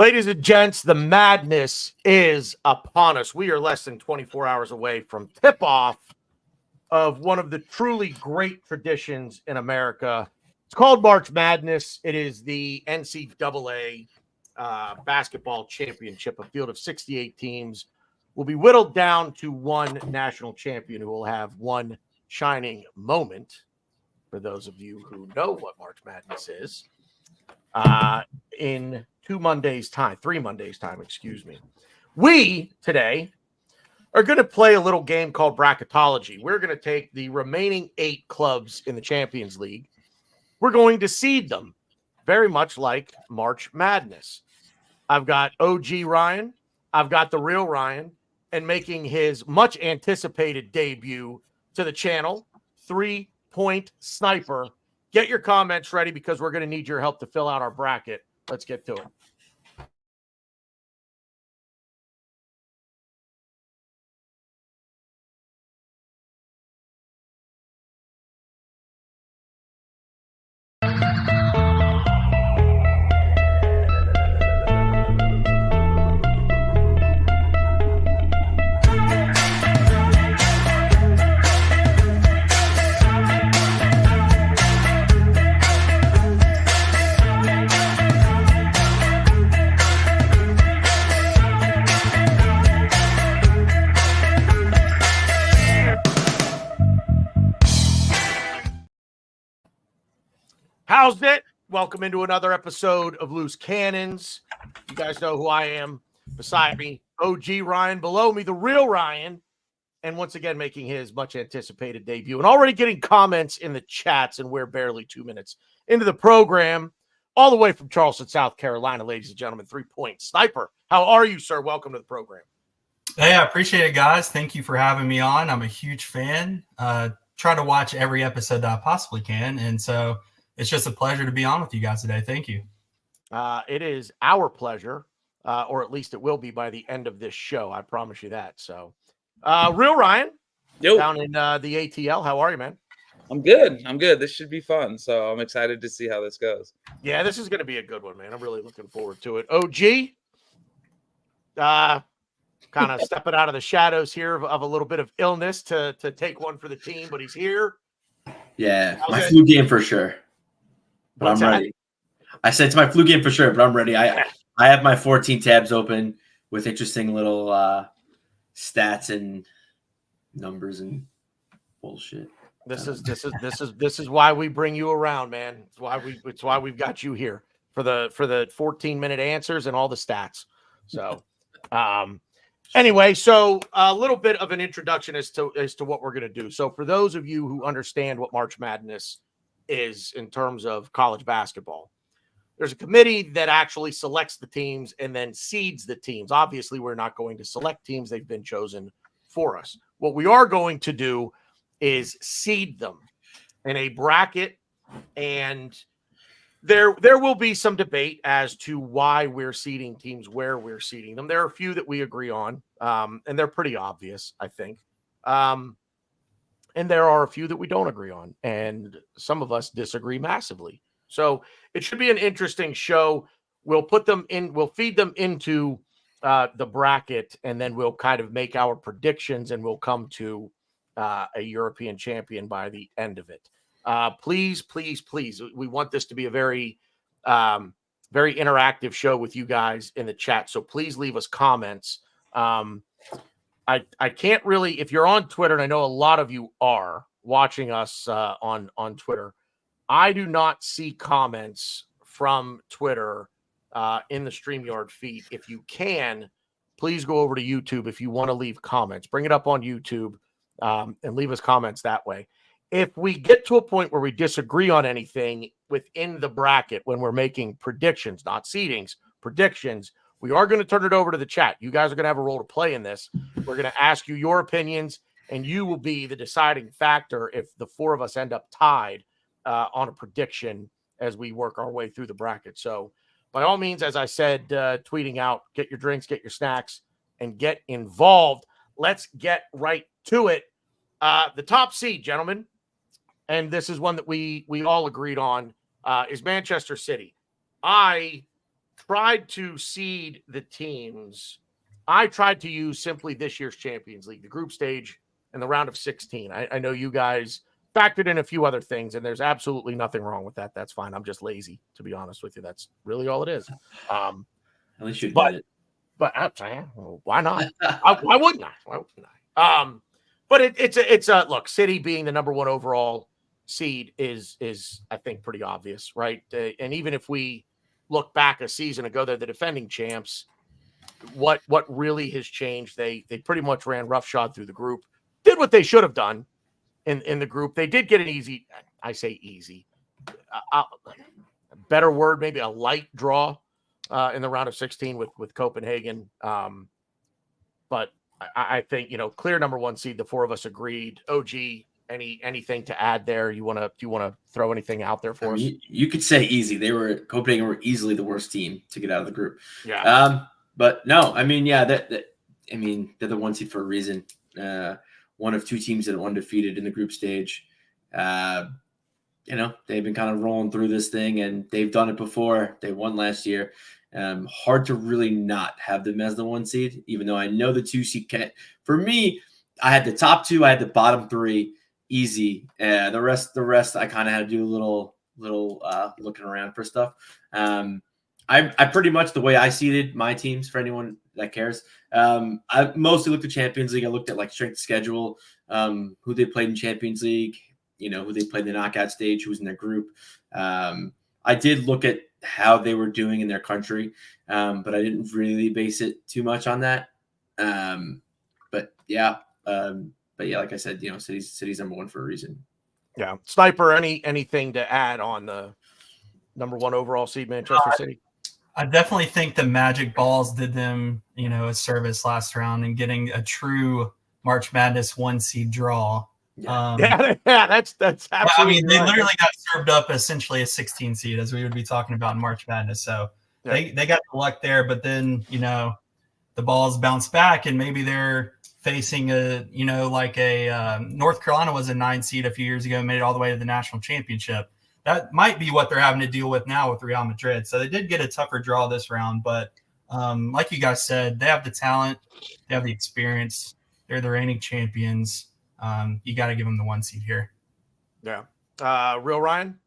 Ladies and gents, the madness is upon us. We are less than 24 hours away from tip-off of one of the truly great traditions in America. It's called March Madness. It is the NCAA basketball championship. A field of 68 teams will be whittled down to one national champion who will have one shining moment. For those of you who know what March Madness is, in 3 Mondays time, excuse me. We today are going to play a little game called Bracketology. We're going to take the remaining 8 clubs in the Champions League. We're going to seed them, very much like March Madness. I've got OG Ryan, I've got the real Ryan, and making his much anticipated debut to the channel, 3-point sniper. Get your comments ready because we're going to need your help to fill out our bracket. Let's get to it. How's it? Welcome into another episode of Loose Cannons. You guys know who I am. Beside me, OG Ryan. Below me, the real Ryan. And once again, making his much anticipated debut. And already getting comments in the chats, and we're barely 2 minutes into the program. All the way from Charleston, South Carolina, ladies and gentlemen, 3-point sniper. How are you, sir? Welcome to the program. Hey, I appreciate it, guys. Thank you for having me on. I'm a huge fan. Try to watch every episode that I possibly can. And so it's just a pleasure to be on with you guys today. Thank you. It is our pleasure, or at least it will be by the end of this show. I promise you that. So, real Ryan, down in the ATL. How are you, man? I'm good. This should be fun. So I'm excited to see how this goes. Yeah, this is going to be a good one, man. I'm really looking forward to it. OG, kind of stepping out of the shadows here of a little bit of illness to take one for the team, but he's here. Yeah, my flu game for sure. But I'm ready. I said it's my flu game for sure, but I'm ready. I have my 14 tabs open with interesting little stats and numbers and bullshit. This is why we bring you around, man. It's why we've got you here for the 14-minute answers and all the stats. So, anyway, so a little bit of an introduction as to what we're going to do. So, for those of you who understand what March Madness is in terms of college basketball, there's a committee that actually selects the teams and then seeds the teams. Obviously, we're not going to select teams. They've been chosen for us. What we are going to do is seed them in a bracket, and there will be some debate as to why we're seeding teams, where we're seeding them. There are a few that we agree on, and they're pretty obvious, I think. And there are a few that we don't agree on, and some of us disagree massively. So it should be an interesting show. We'll put them in, we'll feed them into the bracket, and then we'll kind of make our predictions, and we'll come to a European champion by the end of it. Please, please, please. We want this to be a very, very interactive show with you guys in the chat. So please leave us comments. I can't really, if you're on Twitter, and I know a lot of you are watching us on Twitter, I do not see comments from Twitter in the StreamYard feed. If you can, please go over to YouTube if you want to leave comments. Bring it up on YouTube and leave us comments that way. If we get to a point where we disagree on anything within the bracket when we're making predictions, not seedings, predictions, we are going to turn it over to the chat. You guys are going to have a role to play in this. We're going to ask you your opinions, and you will be the deciding factor if the 4 of us end up tied on a prediction as we work our way through the bracket. So by all means, as I said, tweeting out, get your drinks, get your snacks, and get involved. Let's get right to it. The top seed, gentlemen, and this is one that we all agreed on, is Manchester City. I tried to seed the teams, I tried to use simply this year's Champions League, the group stage and the round of 16. I know you guys factored in a few other things, and there's absolutely nothing wrong with that. That's fine. I'm just lazy, to be honest with you. That's really all it is. At least you but- did But why not? Why wouldn't I? Why wouldn't I? But it's a look. City being the number one overall seed is I think pretty obvious, right? And even if we look back a season ago, they're the defending champs. What really has changed? They pretty much ran roughshod through the group, did what they should have done in the group. They did get an easy. I say easy. A better word, maybe a light draw. In the round of 16 with Copenhagen. But I think, clear number one seed, the four of us agreed. OG, anything to add there? Do you want to throw anything out there for us? You could say easy. Copenhagen were easily the worst team to get out of the group. Yeah. But no, I mean, yeah, they're the one seed for a reason. One of two teams that are undefeated in the group stage. They've been kind of rolling through this thing, and they've done it before. They won last year. Hard to really not have them as the one seed, even though I know the two seed can. For me, I had the top two, I had the bottom three easy. The rest, I kind of had to do a little looking around for stuff. I pretty much, the way I seeded my teams, for anyone that cares, I mostly looked at Champions League. I looked at like strength of schedule, who they played in Champions League, who they played in the knockout stage, who was in their group. I did look at how they were doing in their country, but I didn't really base it too much on that. But yeah, like I said, City's number one for a reason. Yeah, Sniper. Anything to add on the number one overall seed, Manchester City? I definitely think the Magic Balls did them, a service last round and getting a true March Madness one seed draw. That's absolutely. I mean, they right. literally got served up essentially a 16 seed, as we would be talking about in March Madness. So they got the luck there, but then the Balls bounce back, and maybe they're facing North Carolina was a 9 seed a few years ago, and made it all the way to the national championship. That might be what they're having to deal with now with Real Madrid. So they did get a tougher draw this round, but like you guys said, they have the talent, they have the experience, they're the reigning champions. You got to give them the one seed here. Yeah. Real Ryan?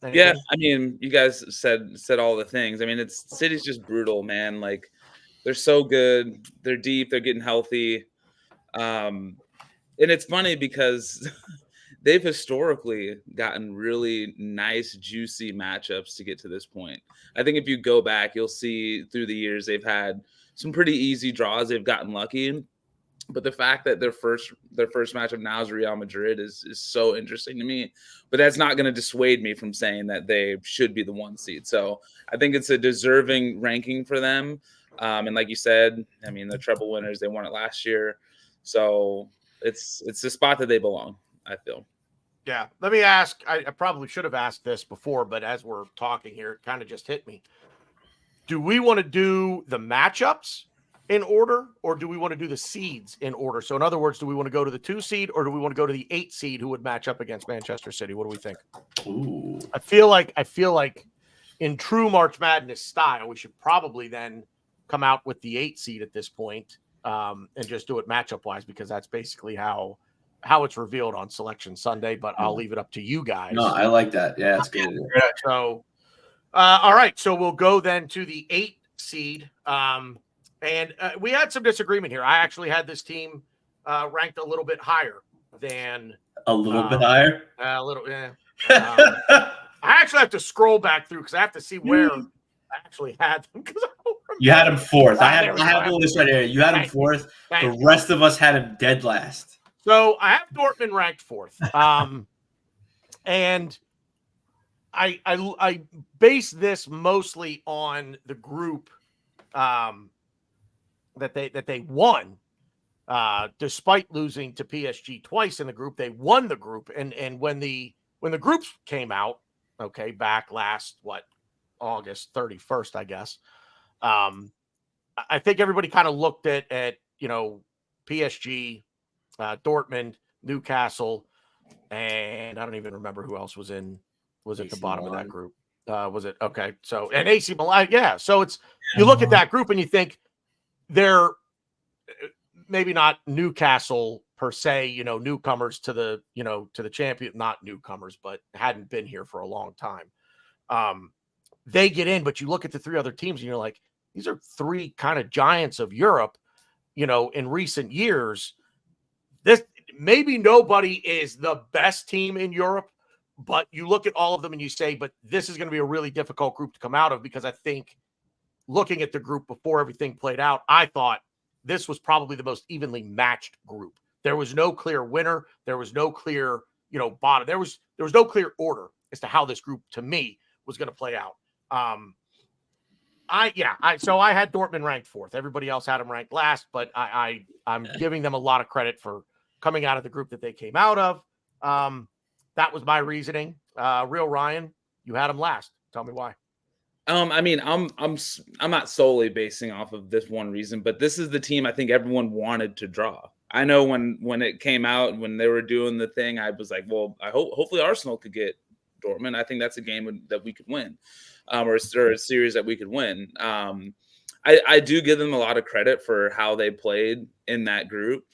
Anything? Yeah, I mean, you guys said all the things. I mean, City's just brutal, man. Like, they're so good. They're deep. They're getting healthy. And it's funny because they've historically gotten really nice, juicy matchups to get to this point. I think if you go back, you'll see through the years they've had some pretty easy draws. They've gotten lucky. But the fact that their first matchup now is Real Madrid is so interesting to me. But that's not going to dissuade me from saying that they should be the one seed. So I think it's a deserving ranking for them. And like you said, I mean, the treble winners, they won it last year. So it's the spot that they belong, I feel. Yeah. Let me ask. I probably should have asked this before, but as we're talking here, it kind of just hit me. Do we want to do the matchups in order, or do we want to do the seeds in order? So in other words, do we want to go to the 2 seed, or do we want to go to the 8 seed who would match up against Manchester City? What do we think? Ooh. I feel like in true March Madness style, we should probably then come out with the 8 seed at this point, and just do it matchup wise, because that's basically how it's revealed on Selection Sunday. But I'll leave it up to you guys. No, I like that. Yeah, that's good. So, all right. So we'll go then to the 8 seed. And we had some disagreement here. I actually had this team ranked a little bit higher than a little bit higher. A little, yeah. I actually have to scroll back through because I have to see where I actually had them. You had him fourth. I have the list right here. You had him Thank fourth. Thank The rest of us had him dead last. So I have Dortmund ranked 4th. And I base this mostly on the group that they won, despite losing to PSG twice in the group. They won the group, and when the groups came out, back last August 31st, I guess. I think everybody kind of looked at PSG, Dortmund, Newcastle, and I don't even remember who else was at the bottom of that group. Was it okay? So and AC Milan, yeah. So it's you look at that group and you think they're maybe not Newcastle per se, newcomers to the to the champion, not newcomers, but hadn't been here for a long time. They get in, but you look at the three other teams and you're like, these are three kind of giants of Europe, in recent years. This maybe nobody is the best team in Europe, but you look at all of them and you say, but this is going to be a really difficult group to come out of, because I think looking at the group before everything played out, I thought this was probably the most evenly matched group. There was no clear winner. There was no clear, bottom. There was no clear order as to how this group, to me, was going to play out. So I had Dortmund ranked fourth. Everybody else had them ranked last, but I'm giving them a lot of credit for coming out of the group that they came out of. That was my reasoning. Real Ryan, you had them last. Tell me why. I mean, I'm not solely basing off of this one reason, but this is the team I think everyone wanted to draw. I know when it came out, when they were doing the thing, I was like, well, hopefully Arsenal could get Dortmund. I think that's a game that we could win, or a series that we could win. I do give them a lot of credit for how they played in that group.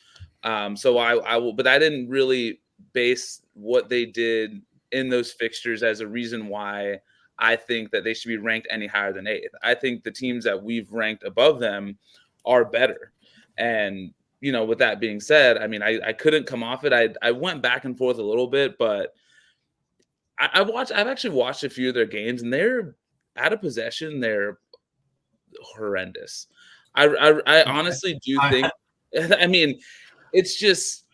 So I will, but I didn't really base what they did in those fixtures as a reason why I think that they should be ranked any higher than 8th. I think the teams that we've ranked above them are better. And, with that being said, I mean, I couldn't come off it. I went back and forth a little bit, but I've actually watched a few of their games, and they're out of possession. They're horrendous. I honestly do think, I mean, it's just,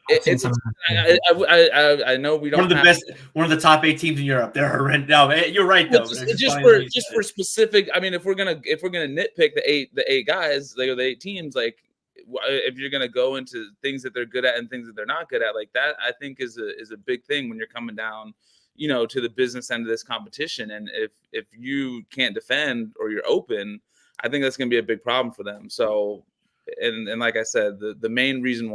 I know we don't. One of the top 8 teams in Europe. They're horrendous. No, you're right though. Just for specific. I mean, if we're gonna nitpick the eight guys, like the 8 teams, like if you're gonna go into things that they're good at and things that they're not good at, like that, I think is a big thing when you're coming down, to the business end of this competition. And if you can't defend or you're open, I think that's gonna be a big problem for them. So, and like I said, the main reason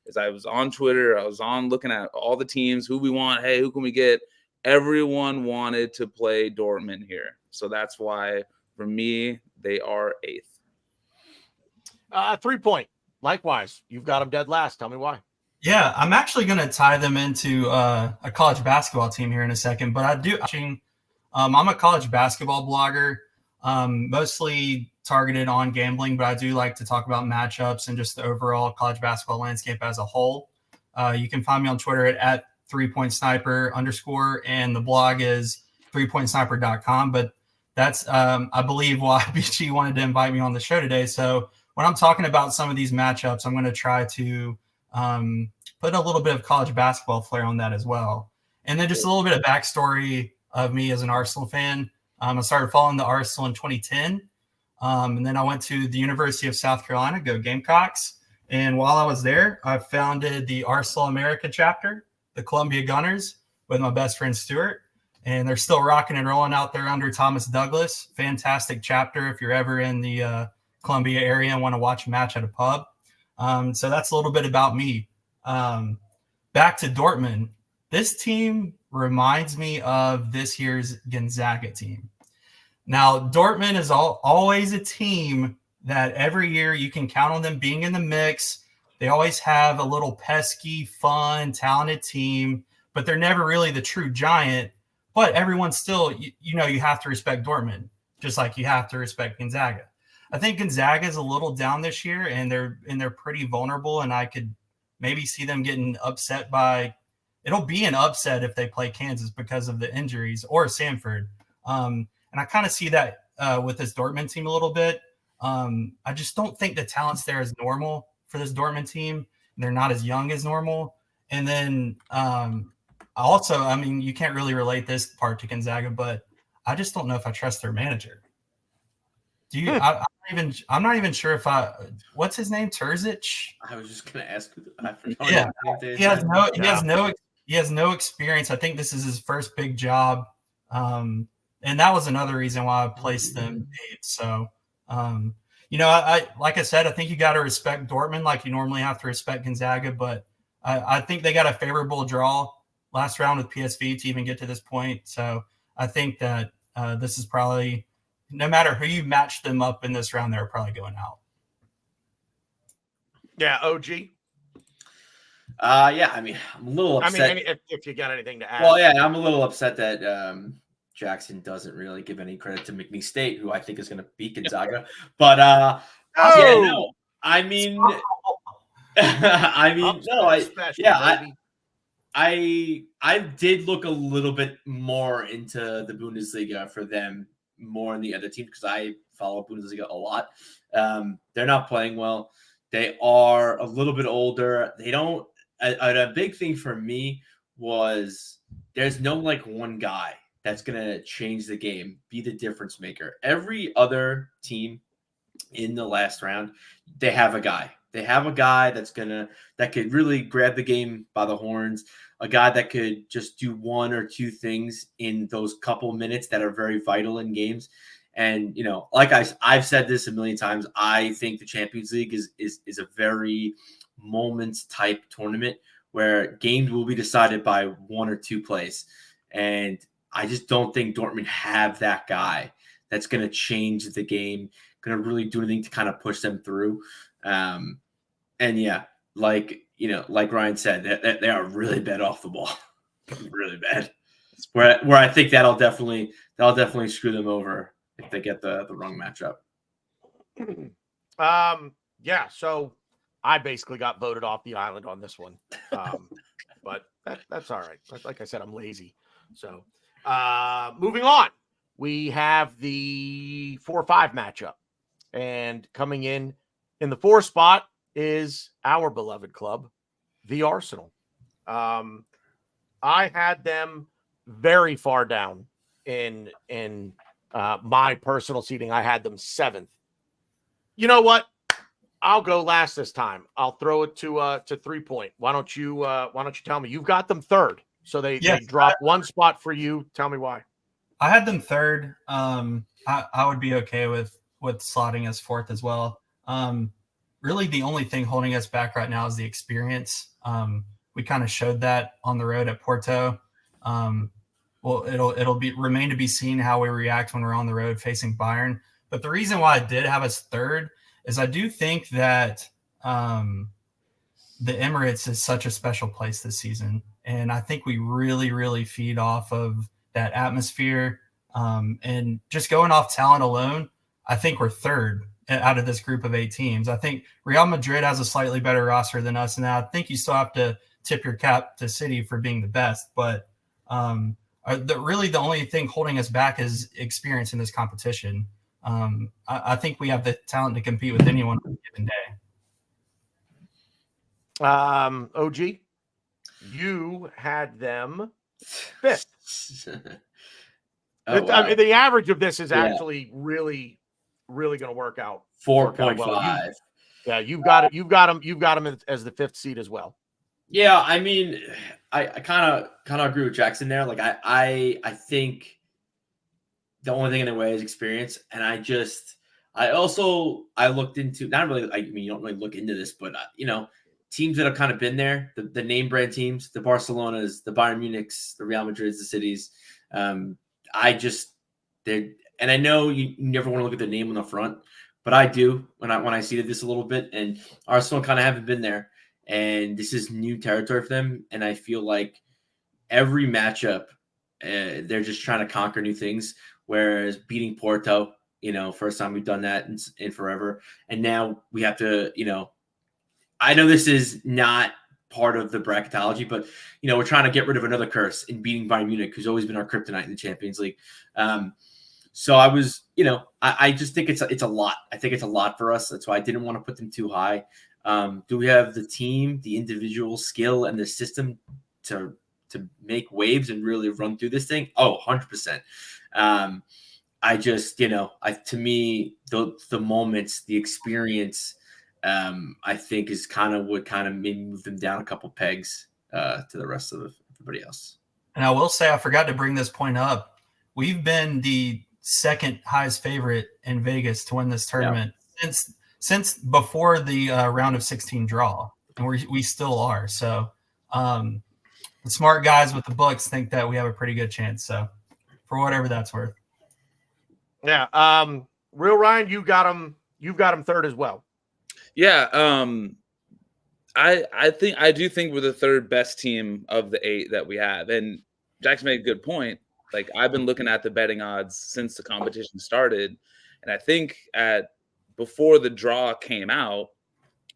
is I was on Twitter. I was looking at all the teams, who we want. Hey, who can we get? Everyone wanted to play Dortmund here. So that's why, for me, they are 8th. 3-point. Likewise, you've got them dead last. Tell me why. Yeah, I'm actually going to tie them into a college basketball team here in a second. But I'm a college basketball blogger, mostly targeted on gambling, but I do like to talk about matchups and just the overall college basketball landscape as a whole. You can find me on Twitter at 3pointsniper_, and the blog is 3pointsniper.com. But that's, I believe, why BG wanted to invite me on the show today. So when I'm talking about some of these matchups, I'm going to try to put a little bit of college basketball flair on that as well. And then just a little bit of backstory of me as an Arsenal fan. I started following the Arsenal in 2010. And then I went to the University of South Carolina, go Gamecocks. And while I was there, I founded the Arsenal America chapter, the Columbia Gunners, with my best friend Stuart. And they're still rocking and rolling out there under Thomas Douglas. Fantastic chapter if you're ever in the Columbia area and want to watch a match at a pub. So that's a little bit about me. Back to Dortmund. This team reminds me of this year's Gonzaga team. Now, Dortmund is always a team that every year you can count on them being in the mix. They always have a little pesky, fun, talented team, but they're never really the true giant. But everyone still, you have to respect Dortmund, just like you have to respect Gonzaga. I think Gonzaga is a little down this year, and they're pretty vulnerable, and I could maybe see them getting upset by – it'll be an upset if they play Kansas because of the injuries, or Samford. And I kind of see that with this Dortmund team a little bit. I just don't think the talent's there is normal for this Dortmund team. They're not as young as normal. And then also, I mean, you can't really relate this part to Gonzaga, but I just don't know if I trust their manager. Do you? I'm not even sure if what's his name? Terzic? I was just gonna ask. Yeah, he has no experience. I think this is his first big job. And that was another reason why I placed them 8th. So, I like I said, I think you got to respect Dortmund like you normally have to respect Gonzaga. But I think they got a favorable draw last round with PSV to even get to this point. So I think that this is probably, no matter who you match them up in this round, they're probably going out. Yeah, OG. Yeah, I mean, I'm a little upset. I mean, if you got anything to add. Well, yeah, I'm a little upset that Jackson doesn't really give any credit to McNeese State, who I think is going to beat Gonzaga. But yeah, no, I mean, I did look a little bit more into the Bundesliga for them more than the other teams because I follow Bundesliga a lot. They're not playing well. They are a little bit older. They don't. A big thing for me was there's no like one guy that's gonna change the game, be the difference maker. Every other team in the last round, they have a guy. They have a guy that could really grab the game by the horns. A guy that could just do one or two things in those couple minutes that are very vital in games. And like I've said this a million times, I think the Champions League is a very moments type tournament where games will be decided by one or two plays. And I just don't think Dortmund have that guy that's going to change the game, going to really do anything to kind of push them through. And yeah, like Ryan said, they are really bad off the ball, really bad. Where I think that'll definitely screw them over if they get the wrong matchup. Yeah. So I basically got voted off the island on this one, but that's all right. Like I said, I'm lazy. So moving on, we have the 4-5 matchup, and coming in the 4 spot is our beloved club, the Arsenal. I had them very far down in my personal seating. I had them 7th. You know what? I'll go last this time. I'll throw it to 3 Point. Why don't you tell me? You've got them 3rd, so they dropped 1 spot for you. Tell me why. I had them 3rd. I would be okay with slotting us 4th as well. Really, the only thing holding us back right now is the experience. We kind of showed that on the road at Porto. Well, it'll remain to be seen how we react when we're on the road facing Bayern. But the reason why I did have us 3rd is I do think that the Emirates is such a special place this season. And I think we really, really feed off of that atmosphere. And just going off talent alone, I think we're 3rd out of this group of 8 teams. I think Real Madrid has a slightly better roster than us. And I think you still have to tip your cap to City for being the best. But really the only thing holding us back is experience in this competition. I think we have the talent to compete with anyone on a given day. OG, you had them 5th. Wow. I mean, the average of this is actually really, really going to work out. 4.5. Well. Yeah, you've got it. You've got them as the 5th seed as well. Yeah, I mean, I kind of agree with Jackson there. Like I think the only thing in a way is experience, and I looked into, not really. I mean, you don't really look into this, but teams that have kind of been there, the name brand teams, the Barcelonas, the Bayern Munichs, the Real Madrids, the cities. And I know you never want to look at the name on the front, but I do when I see this a little bit. And Arsenal kind of haven't been there, and this is new territory for them. And I feel like every matchup, they're just trying to conquer new things. Whereas beating Porto, first time we've done that in forever, and now we have to, I know this is not part of the bracketology, but we're trying to get rid of another curse in beating Bayern Munich, who's always been our kryptonite in the Champions League. So I was, I just think it's a lot. I think it's a lot for us. That's why I didn't want to put them too high. Do we have the team, the individual skill, and the system to make waves and really run through this thing? Oh, 100%. I just, to me, the moments, the experience, I think is kind of what kind of maybe move them down a couple pegs to the rest of everybody else. And I will say, I forgot to bring this point up. We've been the 2nd highest favorite in Vegas to win this tournament since before the round of 16 draw, and we still are. So the smart guys with the books think that we have a pretty good chance. So for whatever that's worth. Yeah. Real Ryan, you've got them third as well. Yeah. I do think we're the third best team of the 8 that we have. And Jack's made a good point. Like, I've been looking at the betting odds since the competition started, and I think before the draw came out,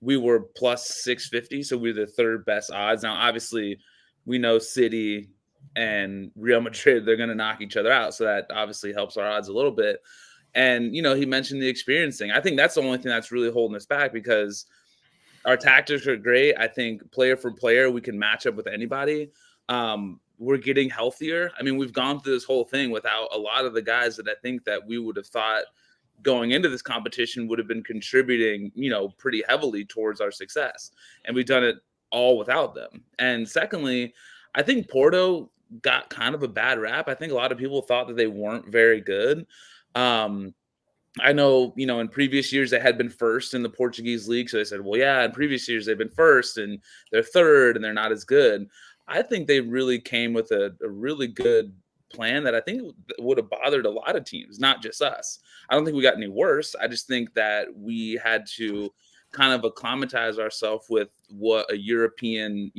we were plus 650, so we're the third best odds. Now, obviously, we know City and Real Madrid, they're going to knock each other out, so that obviously helps our odds a little bit. And, he mentioned the experience thing. I think that's the only thing that's really holding us back, because our tactics are great. I think player for player, we can match up with anybody. We're getting healthier. I mean, we've gone through this whole thing without a lot of the guys that I think that we would have thought going into this competition would have been contributing, pretty heavily towards our success. And we've done it all without them. And secondly, I think Porto got kind of a bad rap. I think a lot of people thought that they weren't very good. I know, in previous years they had been first in the Portuguese league. So they said, well, yeah, in previous years they've been first and they're third and they're not as good. I think they really came with a really good plan that I think would have bothered a lot of teams, not just us. I don't think we got any worse. I just think that we had to kind of acclimatize ourselves with what a European,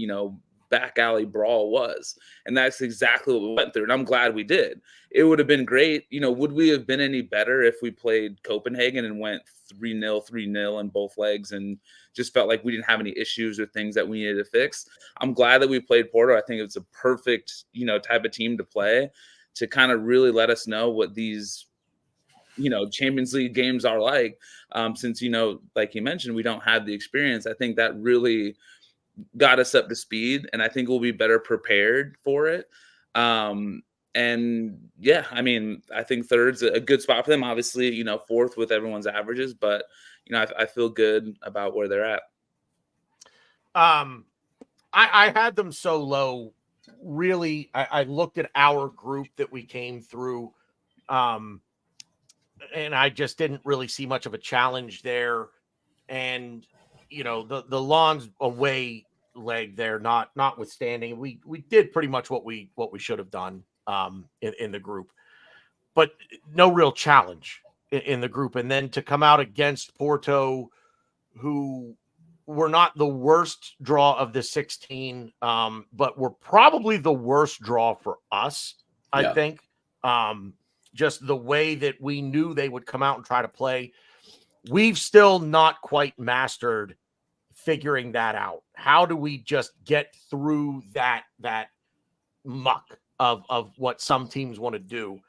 back alley brawl was. And that's exactly what we went through. And I'm glad we did. It would have been great. Would we have been any better if we played Copenhagen and went 3-0 in both legs and just felt like we didn't have any issues or things that we needed to fix? I'm glad that we played Porto. I think it's a perfect, type of team to play, to kind of really let us know what these, Champions League games are like. Since, like you mentioned, we don't have the experience. I think that really got us up to speed, and I think we'll be better prepared for it. And yeah, I mean, I think third's a good spot for them. Obviously, fourth with everyone's averages, but I feel good about where they're at. I had them so low. Really, I looked at our group that we came through, and I just didn't really see much of a challenge there. And the Lons away leg there, notwithstanding, we did pretty much what we should have done in the group, but no real challenge in the group. And then to come out against Porto, who were not the worst draw of the 16, but were probably the worst draw for us, I think. Just the way that we knew they would come out and try to play. We've still not quite mastered figuring that out. How do we just get through that muck of what some teams want to do?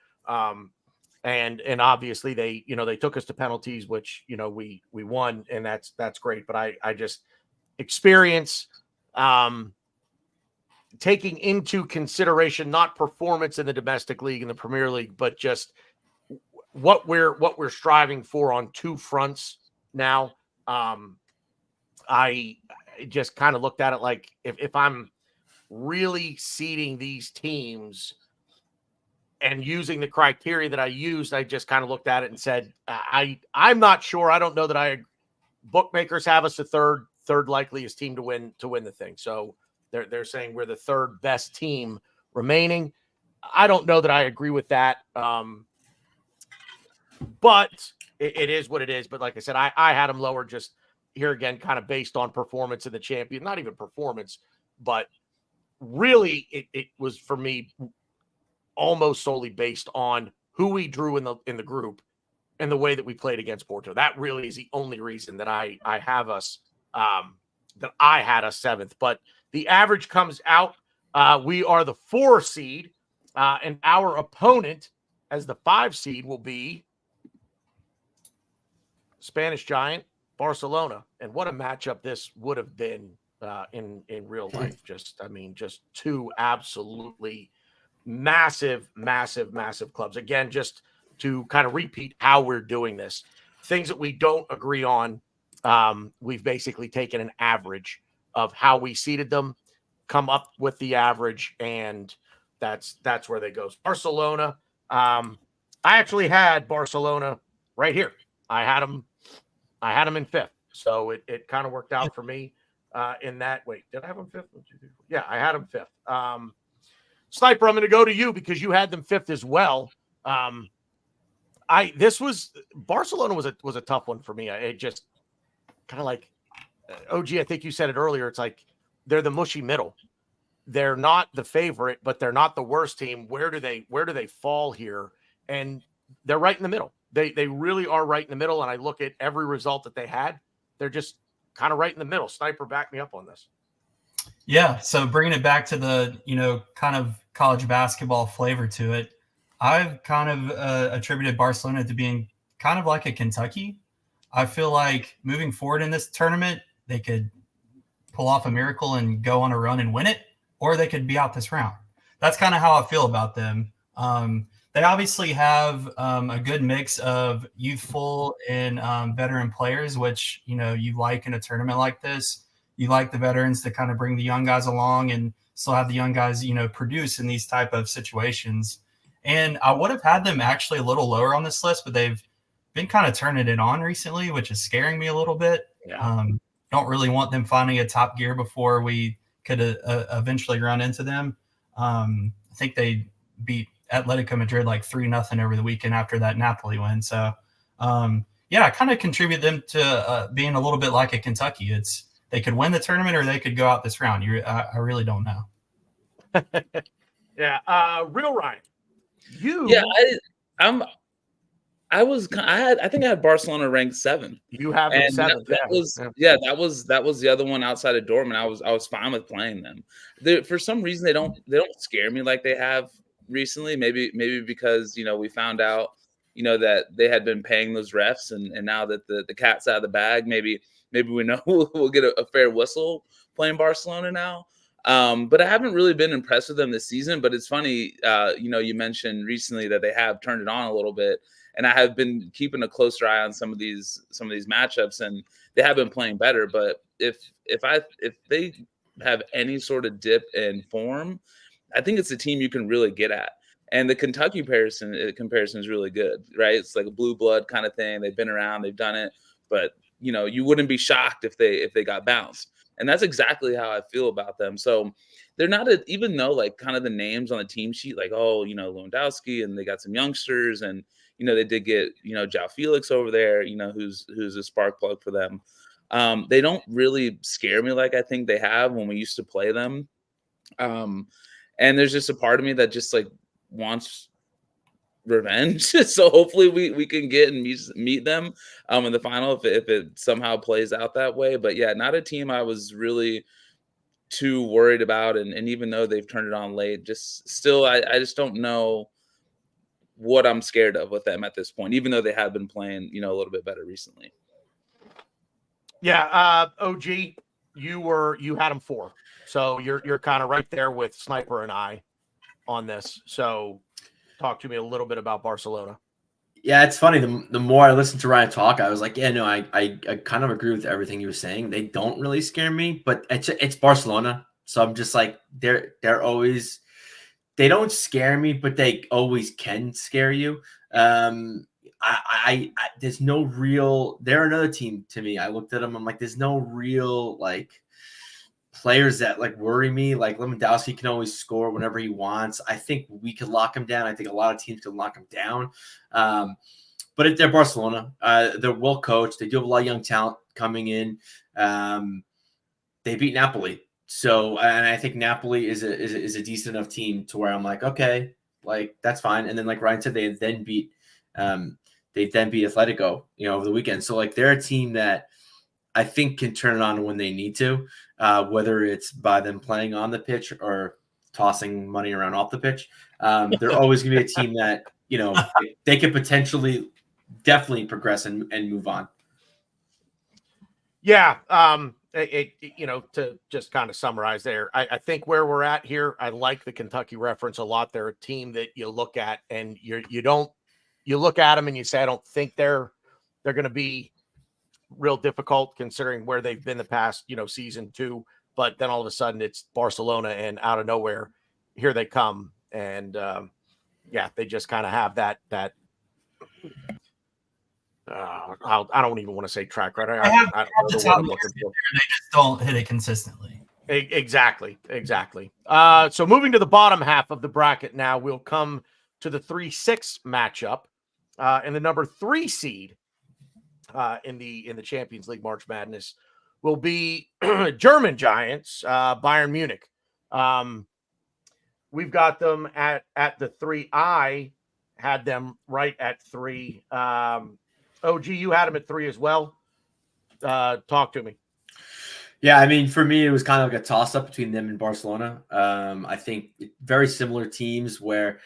And obviously they took us to penalties, which we won, and that's great. But I just experience taking into consideration not performance in the domestic league and the Premier League, but just what we're striving for on two fronts now. I just kind of looked at it like if I'm really seeding these teams and using the criteria that I used, I just kind of looked at it and said, I'm not sure. I don't know that bookmakers have us the third likeliest team to win the thing. So they're saying we're the third best team remaining. I don't know that I agree with that. But it is what it is. But like I said, I had them lower just here again, kind of based on performance in the champion, not even performance, but really it was for me almost solely based on who we drew in the group and the way that we played against Porto. That really is the only reason that I have us that I had us seventh. But the average comes out. We are the 4 seed, and our opponent as the 5 seed will be Spanish giant Barcelona. And what a matchup this would have been in real life. Just two absolutely massive clubs. Again, just to kind of repeat how we're doing this, things that we don't agree on, we've basically taken an average of how we seeded them, come up with the average, and that's where they go. Barcelona, I actually had Barcelona right here. I had them in 5th, so it kind of worked out for me in that. Wait, did I have them 5th? Yeah, I had them 5th. Sniper, I'm going to go to you because you had them 5th as well. Barcelona was a tough one for me. It just kind of like OG. I think you said it earlier. It's like they're the mushy middle. They're not the favorite, but they're not the worst team. Where do they fall here? And they're right in the middle. They really are right in the middle. And I look at every result that they had. They're just kind of right in the middle. Sniper, back me up on this. Yeah. So bringing it back to the, kind of college basketball flavor to it, I've kind of attributed Barcelona to being kind of like a Kentucky. I feel like moving forward in this tournament, they could pull off a miracle and go on a run and win it, or they could be out this round. That's kind of how I feel about them. They obviously have a good mix of youthful and veteran players, which, you like in a tournament like this. You like the veterans to kind of bring the young guys along and still have the young guys, produce in these type of situations. And I would have had them actually a little lower on this list, but they've been kind of turning it on recently, which is scaring me a little bit. Yeah. Don't really want them finding a top gear before we could eventually run into them. I think they beat Atletico Madrid like 3-0 over the weekend after that Napoli win. So, I kind of contribute them to being a little bit like a Kentucky. They could win the tournament or they could go out this round. I really don't know. Yeah. Real Ryan. I think I had Barcelona ranked 7. You have them 7. That was the other one outside of Dortmund. I was fine with playing them. For some reason they don't scare me like they have recently. Maybe because we found out that they had been paying those refs, and now that the cat's out of the bag, maybe we know we'll get a fair whistle playing Barcelona now. But I haven't really been impressed with them this season. But it's funny, you mentioned recently that they have turned it on a little bit, and I have been keeping a closer eye on some of these matchups, and they have been playing better. But if they have any sort of dip in form, I think it's a team you can really get at. And the Kentucky comparison is really good, right? It's like a blue blood kind of thing. They've been around, they've done it, but you wouldn't be shocked if they got bounced. And that's exactly how I feel about them. So they're not even though like kind of the names on the team sheet, like, Lewandowski, and they got some youngsters, and they did get João Felix over there, who's a spark plug for them. They don't really scare me like I think they have when we used to play them. And there's just a part of me that just like wants revenge. So hopefully we can get and meet them in the final if it somehow plays out that way. But yeah, not a team I was really too worried about. And even though they've turned it on late, just still I just don't know what I'm scared of with them at this point, even though they have been playing a little bit better recently. Yeah, OG, you had them 4. So you're kind of right there with Sniper and I on this. So talk to me a little bit about Barcelona. Yeah, it's funny. The more I listened to Ryan talk, I was like, yeah, no, I kind of agree with everything he was saying. They don't really scare me, but it's Barcelona. So I'm just like, they're always, they don't scare me, but they always can scare you. There's no real, they're another team to me. I looked at them. I'm like, there's no real like players that like worry me. Like Lewandowski can always score whenever he wants. I think we could lock him down. I think a lot of teams could lock him down. But if they're Barcelona, they're well coached. They do have a lot of young talent coming in. They beat Napoli. So, and I think Napoli is a decent enough team to where I'm like, okay, like that's fine. And then like Ryan said, they then beat Atletico, over the weekend. So like they're a team that I think can turn it on when they need to, whether it's by them playing on the pitch or tossing money around off the pitch. They're always going to be a team that, they could potentially definitely progress and move on. Yeah. To just kind of summarize there, I think where we're at here, I like the Kentucky reference a lot. They're a team that you look at and you look at them and you say, I don't think they're going to be real difficult considering where they've been the past, season 2, but then all of a sudden it's Barcelona and out of nowhere, here they come. And they just kind of have that I don't even want to say track record. I don't know what I'm looking for. They just don't hit it consistently. Exactly. So moving to the bottom half of the bracket now, we'll come to the 3-6 matchup. And the number 3 seed in the Champions League March Madness will be German Giants, Bayern Munich. We've got them at the 3. I had them right at 3. OG, you had them at 3 as well. Talk to me. Yeah, I mean, for me, it was kind of like a toss-up between them and Barcelona. I think very similar teams where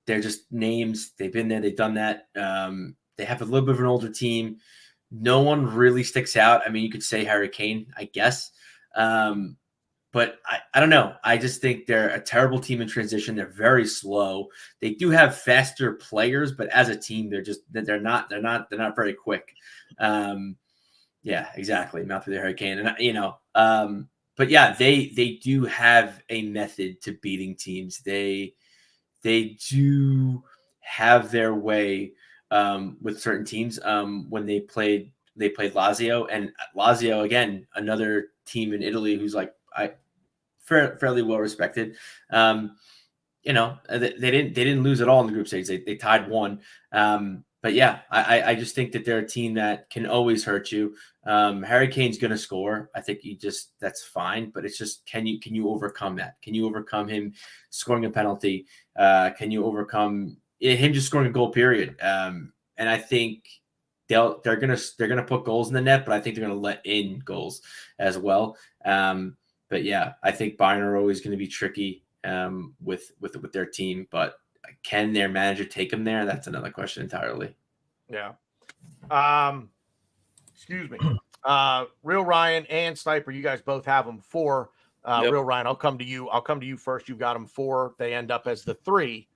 they're just names. They've been there. They've done that. They have a little bit of an older team. No one really sticks out. I mean, you could say Harry Kane, I guess. But I don't know. I just think they're a terrible team in transition. They're very slow. They do have faster players, but as a team, they're not very quick. Yeah, exactly. Mouth with the hurricane. And but yeah, they do have a method to beating teams. They do have their way with certain teams. When they played Lazio, and Lazio, again, another team in Italy who's like fairly well respected. They didn't lose at all in the group stage. They tied 1. But yeah, I just think that they're a team that can always hurt you. Harry Kane's going to score. I think that's fine, but it's just, can you overcome that? Can you overcome him scoring a penalty? Can you overcome him just scoring a goal, period? And I think they're going to put goals in the net, but I think they're going to let in goals as well. But yeah, I think Bayern are always going to be tricky with their team, but can their manager take them there? That's another question entirely. Yeah. Excuse me. Real Ryan and Sniper, you guys both have them 4. Yep. Real Ryan, I'll come to you first. You've got them 4. They end up as the 3.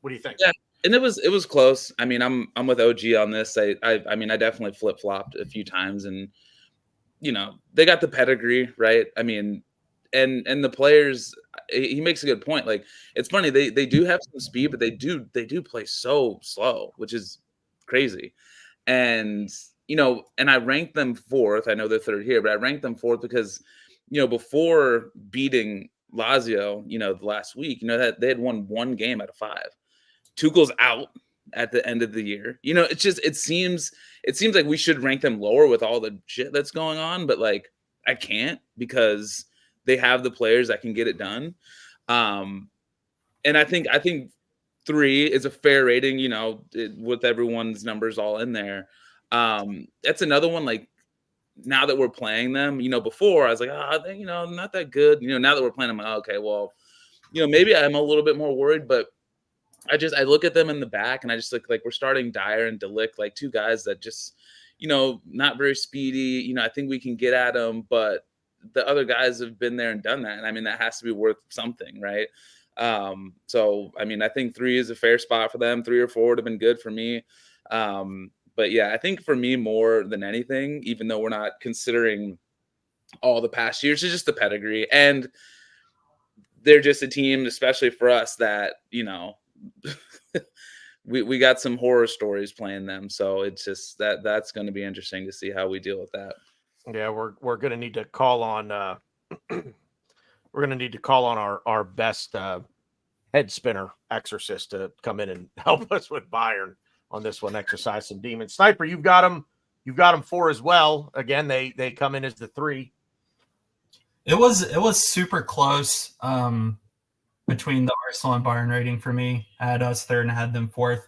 What do you think? Yeah, and it was close. I mean, I'm with OG on this. I mean, I definitely flip-flopped a few times, and they got the pedigree, right? I mean, and the players, he makes a good point. Like, it's funny, they do have some speed, but they do play so slow, which is crazy. And and I ranked them 4th. I know they're 3rd here, but I ranked them 4th because before beating Lazio, the last week, that they had won 1 game out of 5. Tuchel's out at the end of the year. It's just, it seems like we should rank them lower with all the shit that's going on, but like, I can't, because they have the players that can get it done. And I think 3 is a fair rating, with everyone's numbers all in there. That's another one, like, now that we're playing them, before I was like, not that good. Now that we're playing them, I'm like, okay, well, maybe I'm a little bit more worried, but I look at them in the back, and I just look like we're starting Dyer and Delict, like 2 guys that just, not very speedy. I think we can get at them, but the other guys have been there and done that. And I mean, that has to be worth something, right? So, I mean, I think 3 is a fair spot for them. 3 or 4 would have been good for me. But yeah, I think for me, more than anything, even though we're not considering all the past years, it's just the pedigree. And they're just a team, especially for us, that, we got some horror stories playing them. So it's just that's going to be interesting to see how we deal with that. Yeah, we're going to need to call on our best head spinner exorcist to come in and help us with Bayern on this one. Exercise some demons. Sniper, you've got them 4 as well. Again, they come in as the 3. It was super close between the Arsenal and Bayern rating for me. I had us 3rd and I had them 4th.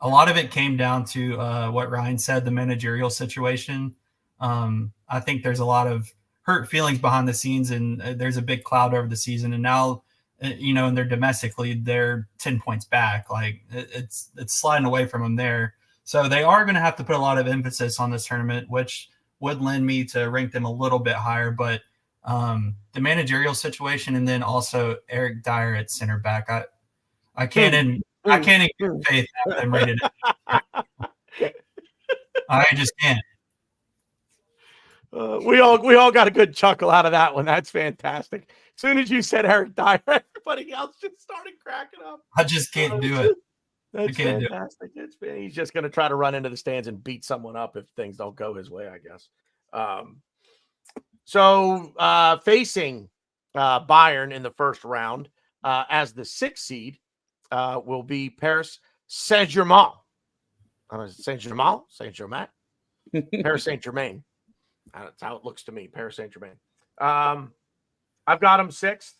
A lot of it came down to what Ryan said, the managerial situation. I think there's a lot of hurt feelings behind the scenes, and there's a big cloud over the season. And now, in their domestic lead, they're 10 points back. Like, it's sliding away from them there. So they are going to have to put a lot of emphasis on this tournament, which would lend me to rank them a little bit higher. But the managerial situation, and then also Eric Dyer at center back, I can't in good faith have them rated. I just can't. We all got a good chuckle out of that one. That's fantastic. As soon as you said Eric Dyer, everybody else just started cracking up. I just can't do it. That's fantastic. He's just going to try to run into the stands and beat someone up if things don't go his way, I guess. So facing Bayern in the first round as the 6th seed will be Paris Saint-Germain. Saint Germain, Saint Germain, Paris Saint Germain. That's how it looks to me. Paris Saint Germain. I've got him sixth.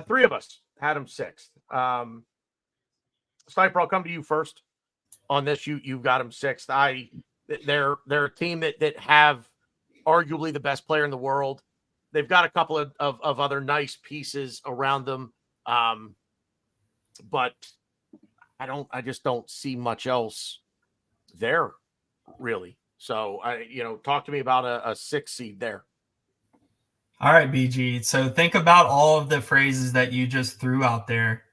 Three of us had him sixth. Sniper, I'll come to you first on this. You've got him sixth. They're a team that have arguably the best player in the world. They've got a couple of other nice pieces around them. But I just don't see much else there really. So talk to me about a 6 seed there. All right, BG. So think about all of the phrases that you just threw out there.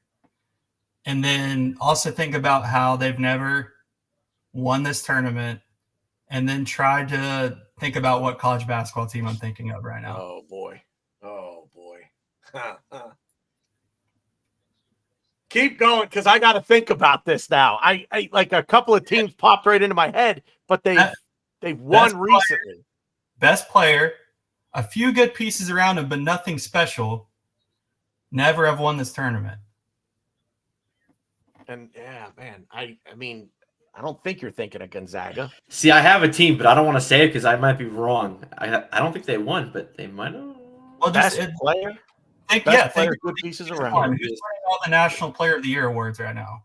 And then also think about how they've never won this tournament. And then try to think about what college basketball team I'm thinking of right now. Oh, boy. Keep going, because I got to think about this now. I like a couple of teams popped right into my head, but they've won recently. Best player, a few good pieces around him, but nothing special. Never have won this tournament. And yeah, man, I mean, I don't think you're thinking of Gonzaga. See, I have a team, but I don't want to say it because I might be wrong. I don't think they won, but they might have. Well, Best player. Think Good pieces around. Who's winning all the National Player of the Year awards right now?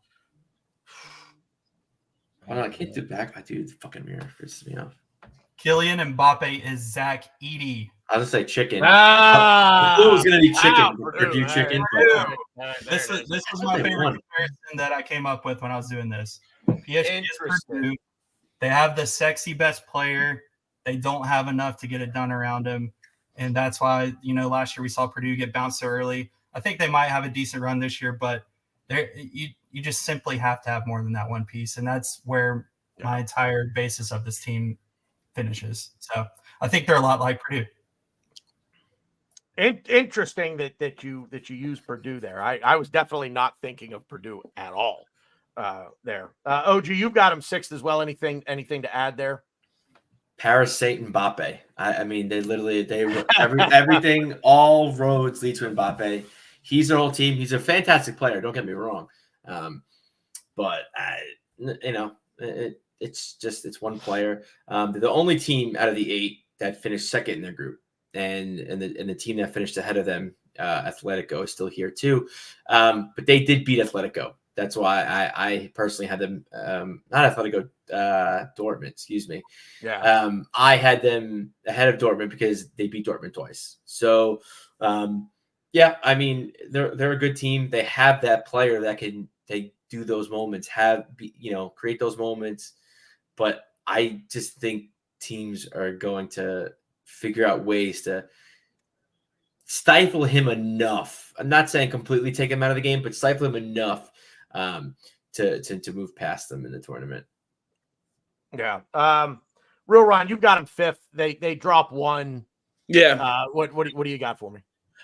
Hold on, I can't do back. Dude, the fucking mirror pisses me off. Kylian Mbappe is Zach Edey. I'll just say chicken. I it was gonna be chicken. Purdue chicken. This was my favorite comparison that I came up with when I was doing this. PSG is Purdue. They have the sexy best player. They don't have enough to get it done around him. And that's why, last year we saw Purdue get bounced so early. I think they might have a decent run this year, but you just simply have to have more than that one piece. And that's where my entire basis of this team finishes. So I think they're a lot like Purdue. Interesting that you use Purdue there. I was definitely not thinking of Purdue at all there. OG, you've got him sixth as well. Anything to add there? Paris Saint Mbappe. I mean, everything, all roads lead to Mbappe. He's their whole team. He's a fantastic player. Don't get me wrong. But it's one player. They're the only team out of the 8 that finished second in their group, and the team that finished ahead of them, Atletico, is still here too. But they did beat Atletico. That's why I personally had them, not Atletico, Dortmund, excuse me. Yeah. I had them ahead of Dortmund because they beat Dortmund twice. So, yeah, I mean, they're a good team. They have that player that can do those moments, create those moments. But I just think teams are going to figure out ways to stifle him enough. I'm not saying completely take him out of the game, but stifle him enough to move past them in the tournament. Yeah. Real Ron, you've got him fifth. They drop one. Yeah. What do you got for me?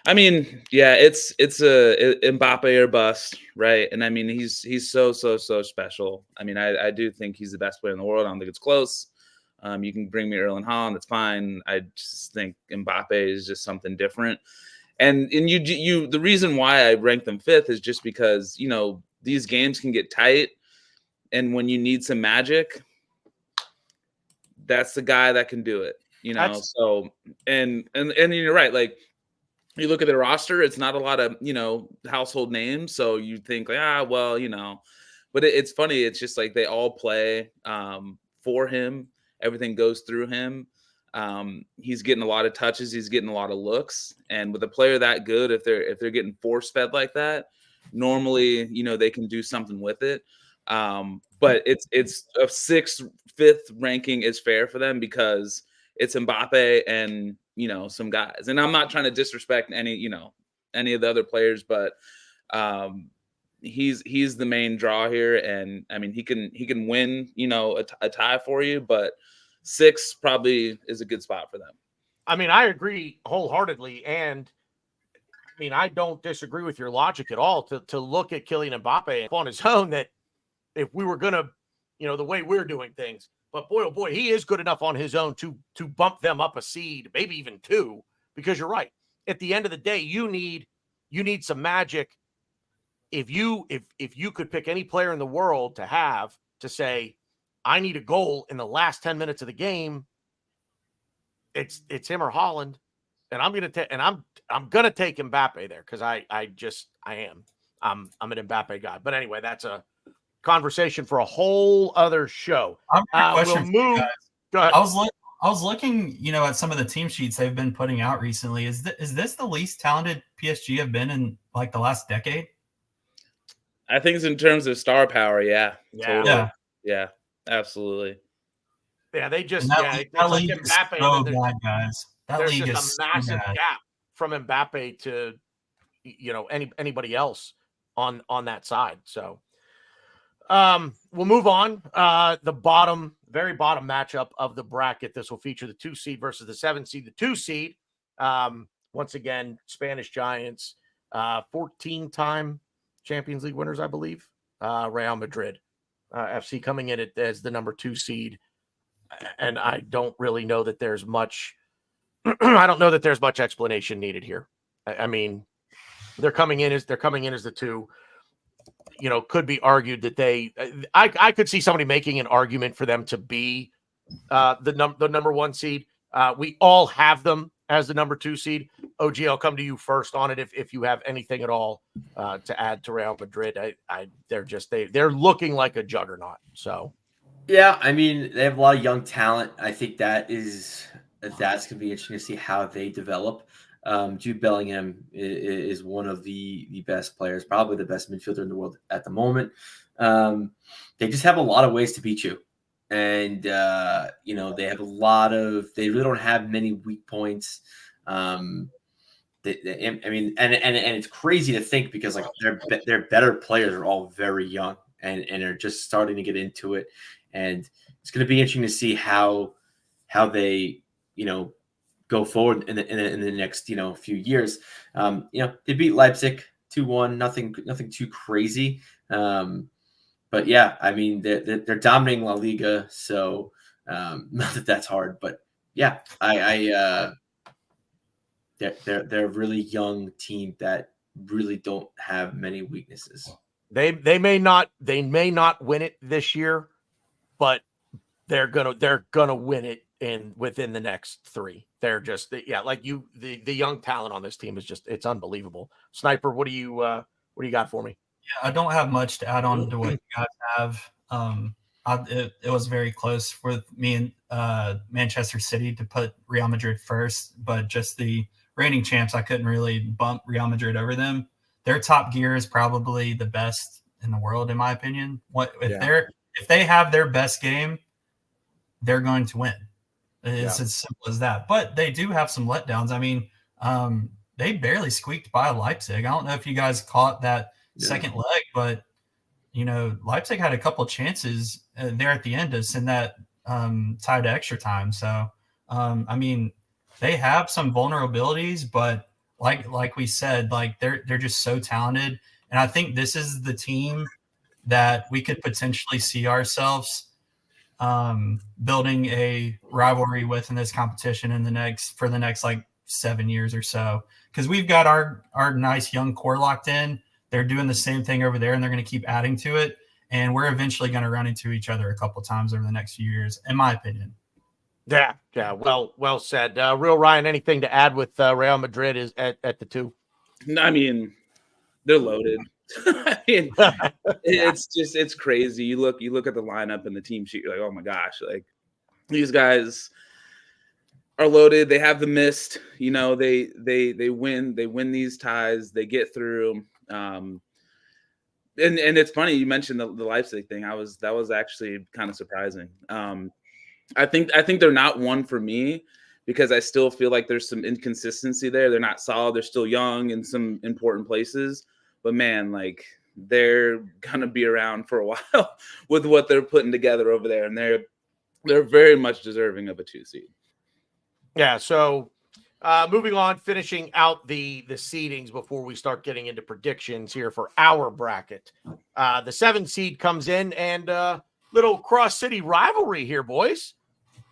I mean, yeah, it's a Mbappe or bust, right? And I mean, he's so special. I mean, I do think he's the best player in the world. I don't think it's close. You can bring me Erling Haaland, that's fine. I just think Mbappe is just something different. And you the reason why I ranked them fifth is just because, these games can get tight, and when you need some magic, that's the guy that can do it, So and you're right, like you look at their roster, it's not a lot of household names, so you think like but it's funny, it's just like they all play for him, everything goes through him. He's getting a lot of touches, he's getting a lot of looks, and with a player that good, if they're getting force fed like that, normally they can do something with it. But it's a 6th, 5th ranking is fair for them because it's Mbappe and some guys. And I'm not trying to disrespect any of the other players, but he's the main draw here, and I mean he can win a tie for you, but 6 probably is a good spot for them. I mean, I agree wholeheartedly, and I mean, I don't disagree with your logic at all to look at Kylian Mbappe on his own, that if we were going to, the way we're doing things, but boy, oh boy, he is good enough on his own to bump them up a seed, maybe even 2, because you're right. At the end of the day, you need some magic. If you could pick any player in the world to say, I need a goal in the last 10 minutes of the game, it's him or Holland, and I'm gonna take Mbappe there because I am. I'm an Mbappe guy. But anyway, that's a conversation for a whole other show. I've got a question We'll for you move. guys. Go ahead. I was looking, at some of the team sheets they've been putting out recently. Is this the least talented PSG have been in like the last decade? I think it's in terms of star power. Yeah. Totally. Yeah. Absolutely. Yeah, they just That it's like league is Mbappe. so And then bad, guys. That there's league just is a massive so bad. gap from Mbappe to anybody else on that side. So we'll move on. The very bottom matchup of the bracket. This will feature the 2 seed versus the 7 seed. The 2 seed, once again, Spanish Giants, 14-time Champions League winners, I believe. Real Madrid FC coming in as the number 2 seed. And I don't really know that there's much. I don't know that there's much explanation needed here. I mean, they're coming in as the 2. Could be argued that I could see somebody making an argument for them to be the number 1 seed. We all have them as the number 2 seed. OG, I'll come to you first on it if you have anything at all to add to Real Madrid. They're looking like a juggernaut. So. Yeah, I mean, they have a lot of young talent. I think that's going to be interesting to see how they develop. Jude Bellingham is one of the best players, probably the best midfielder in the world at the moment. They just have a lot of ways to beat you. And, they have they really don't have many weak points. And it's crazy to think because like their better players are all very young and are just starting to get into it. And it's going to be interesting to see how they, go forward in the next, few years. They beat Leipzig 2-1, nothing too crazy. But yeah, I mean, they're dominating La Liga. So not that that's hard, but yeah, they're a really young team that really don't have many weaknesses. They may not win it this year, but they're gonna win it within the next 3. They're just like the young talent on this team is just it's unbelievable. Sniper, what do you got for me? Yeah, I don't have much to add on to what you guys have. It was very close with me and Manchester City to put Real Madrid first, but just the reigning champs, I couldn't really bump Real Madrid over them. Their top gear is probably the best in the world, in my opinion. If they have their best game, they're going to win. It's as simple as that. But they do have some letdowns. I mean, they barely squeaked by Leipzig. I don't know if you guys caught that second leg, but Leipzig had a couple of chances there at the end to send that tie to extra time. So, I mean, they have some vulnerabilities, but like we said, like they're just so talented. And I think this is the team that we could potentially see ourselves building a rivalry with in this competition for the next like 7 years or so. Because we've got our nice young core locked in. They're doing the same thing over there, and they're going to keep adding to it. And we're eventually going to run into each other a couple times over the next few years, in my opinion. Yeah. Well said. Real Ryan, anything to add with Real Madrid is at the 2? I mean, they're loaded. I mean, it's crazy. You look at the lineup and the team sheet, you're like, oh my gosh, like these guys are loaded. They have the mist, they win these ties, they get through. And it's funny you mentioned the Leipzig thing. That was actually kind of surprising. I think they're not one for me because I still feel like there's some inconsistency there. They're not solid. They're still young in some important places. But man, like they're gonna be around for a while with what they're putting together over there, and they're very much deserving of a 2 seed. Yeah. So moving on, finishing out the seedings before we start getting into predictions here for our bracket. The 7 seed comes in, and little cross city rivalry here, boys.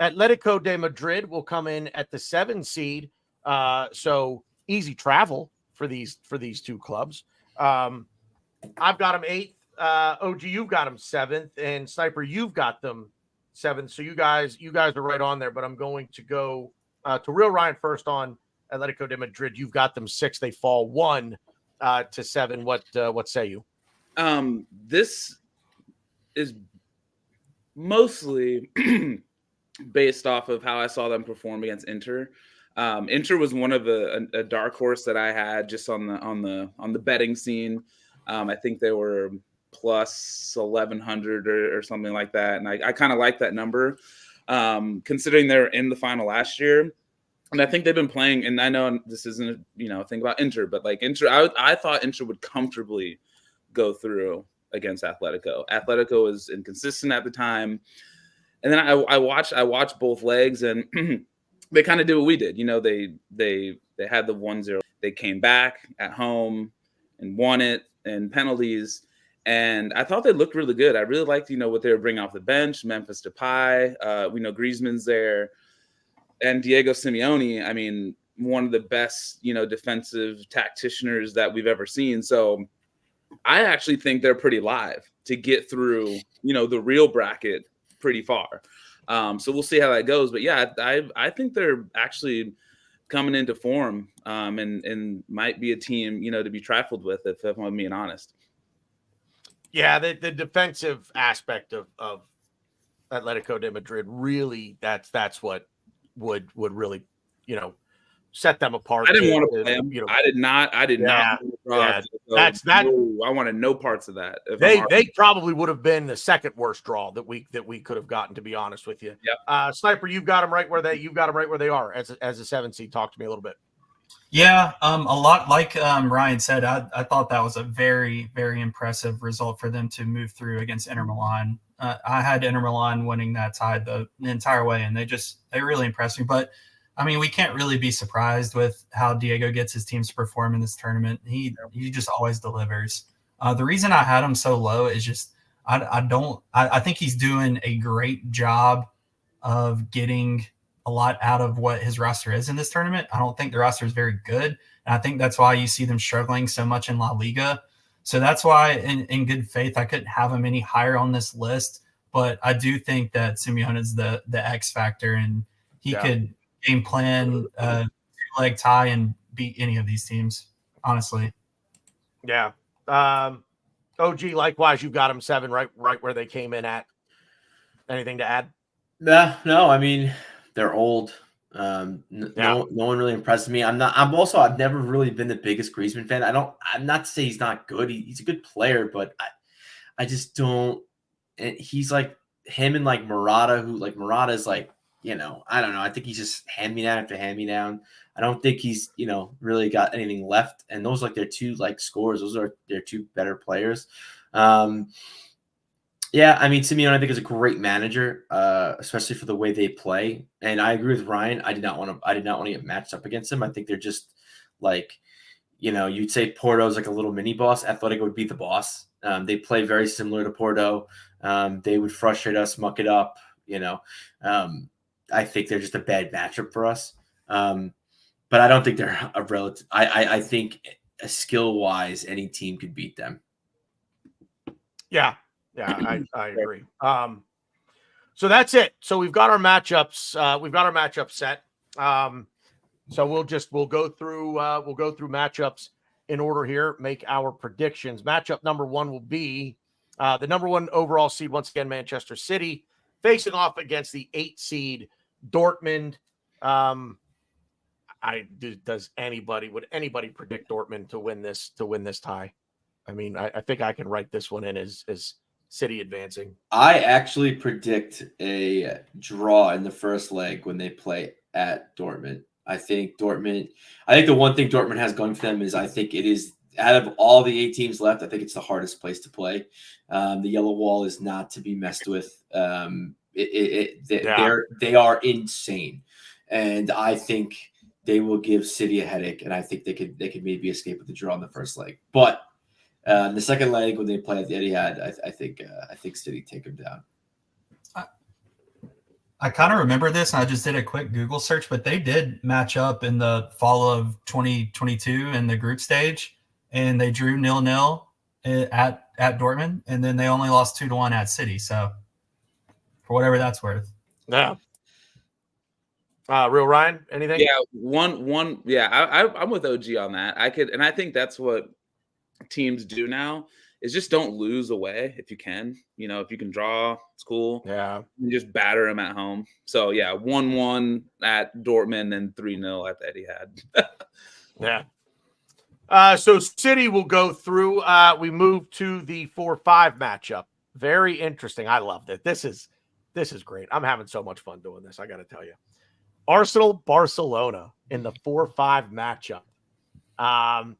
Atletico de Madrid will come in at the 7 seed. So easy travel for these 2 clubs. I've got them 8th. OG, you've got them 7th, and Sniper, you've got them 7. So you guys are right on there, but I'm going to go to Real Ryan first on Atletico de Madrid. You've got them 6. They fall 1 to 7. What say you? This is mostly based off of how I saw them perform against Inter. Inter was one of a dark horse that I had just on the betting scene. I think they were plus 1,100 or something like that, and I kind of like that number, considering they're in the final last year. And I think they've been playing, and I know this isn't a thing about Inter, but like Inter, I thought Inter would comfortably go through against Atletico. Atletico was inconsistent at the time, and then I watched both legs, and they kind of did what we did. They had the 1-0. They came back at home and won it in penalties, and I thought they looked really good. I really liked what they were bringing off the bench. Memphis Depay, we know Griezmann's there, and Diego Simeone. I mean, one of the best defensive tacticians that we've ever seen. So I actually think they're pretty live to get through, the real bracket pretty far. So we'll see how that goes. But yeah, I think they're actually coming into form, and might be a team, to be trifled with, if I'm being honest. Yeah, the defensive aspect of Atletico de Madrid, really, that's what would really, set them apart. I didn't want to play them. I did not. Yeah, that's that. I wanted no parts of that. They probably would have been the second worst draw that we could have gotten, to be honest with you. Yep. Sniper, you've got them right where they are as a 7 seed. Talk to me a little bit. Yeah, a lot like Ryan said. I thought that was a very, very impressive result for them to move through against Inter Milan. I had Inter Milan winning that tie the entire way, and they really impressed me. But I mean, we can't really be surprised with how Diego gets his teams to perform in this tournament. He just always delivers. The reason I had him so low is just I think he's doing a great job of getting a lot out of what his roster is in this tournament. I don't think the roster is very good, and I think that's why you see them struggling so much in La Liga. So that's why, in good faith, I couldn't have him any higher on this list. But I do think that Simeone is the X factor, and he could game plan two-leg tie and beat any of these teams, honestly. Yeah. OG, likewise, you've got them 7 right where they came in at. Anything to add? No. I mean, they're old. No one really impressed me. I've never really been the biggest Griezmann fan. I'm not to say he's not good. He's a good player, but I just don't. And he's like him and like Murata, Murata's like, I don't know. I think he's just hand-me-down after hand-me-down. I don't think he's, really got anything left. And those their two scores. Those are their two better players. Yeah, I mean, Simeone, I think, is a great manager, especially for the way they play. And I agree with Ryan. I did not want to get matched up against him. I think they're just you'd say Porto's like a little mini boss. Atletico would be the boss. They play very similar to Porto. They would frustrate us, muck it up. I think they're just a bad matchup for us. But I don't think they're a relative. I think skill-wise, any team could beat them. Yeah, I agree. So that's it. So we've got our matchups. We've got our matchup set. So we'll go through matchups in order here. Make our predictions. Matchup number 1 will be the number 1 overall seed, once again, Manchester City, facing off against the 8 seed Dortmund. Would anybody predict Dortmund to win this tie? I mean, I think I can write this one in as City advancing. I actually predict a draw in the first leg when they play at Dortmund. I think the one thing Dortmund has going for them is I think it is, out of all the 8 teams left, I think it's the hardest place to play. The yellow wall is not to be messed with. They are insane, and I think they will give City a headache, and I think they could maybe escape with the draw in the first leg. But the second leg, when they play at the Etihad, I think City take them down. I kind of remember this, and I just did a quick Google search, but they did match up in the fall of 2022 in the group stage, and they drew 0-0 at Dortmund, and then they only lost 2-1 at City. So for whatever that's worth. Yeah. Real Ryan, anything? Yeah, one. Yeah, I'm with OG on that. I think that's what teams do now is just don't lose away if you can. If you can draw, it's cool. Yeah. You just batter them at home. So yeah, 1-1 at Dortmund and 3-0 at Etihad. Yeah. So City will go through. We move to the 4-5 matchup. Very interesting. I loved it. This is great. I'm having so much fun doing this. I got to tell you. Arsenal Barcelona in the 4-5 matchup.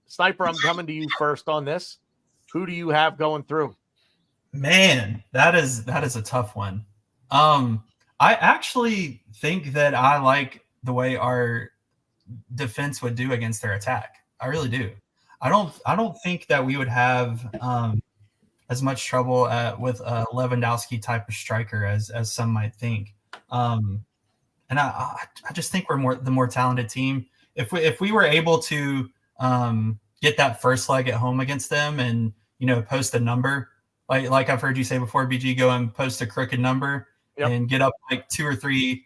Sniper, I'm coming to you first on this. Who do you have going through? Man, that is a tough one. I actually think that I like the way our defense would do against their attack. I really do. I don't think that we would have as much trouble with a Lewandowski type of striker as some might think. And I just think we're the more talented team. If we were able to get that first leg at home against them and post a number like I've heard you say before, BG, go and post a crooked number and get up like two or three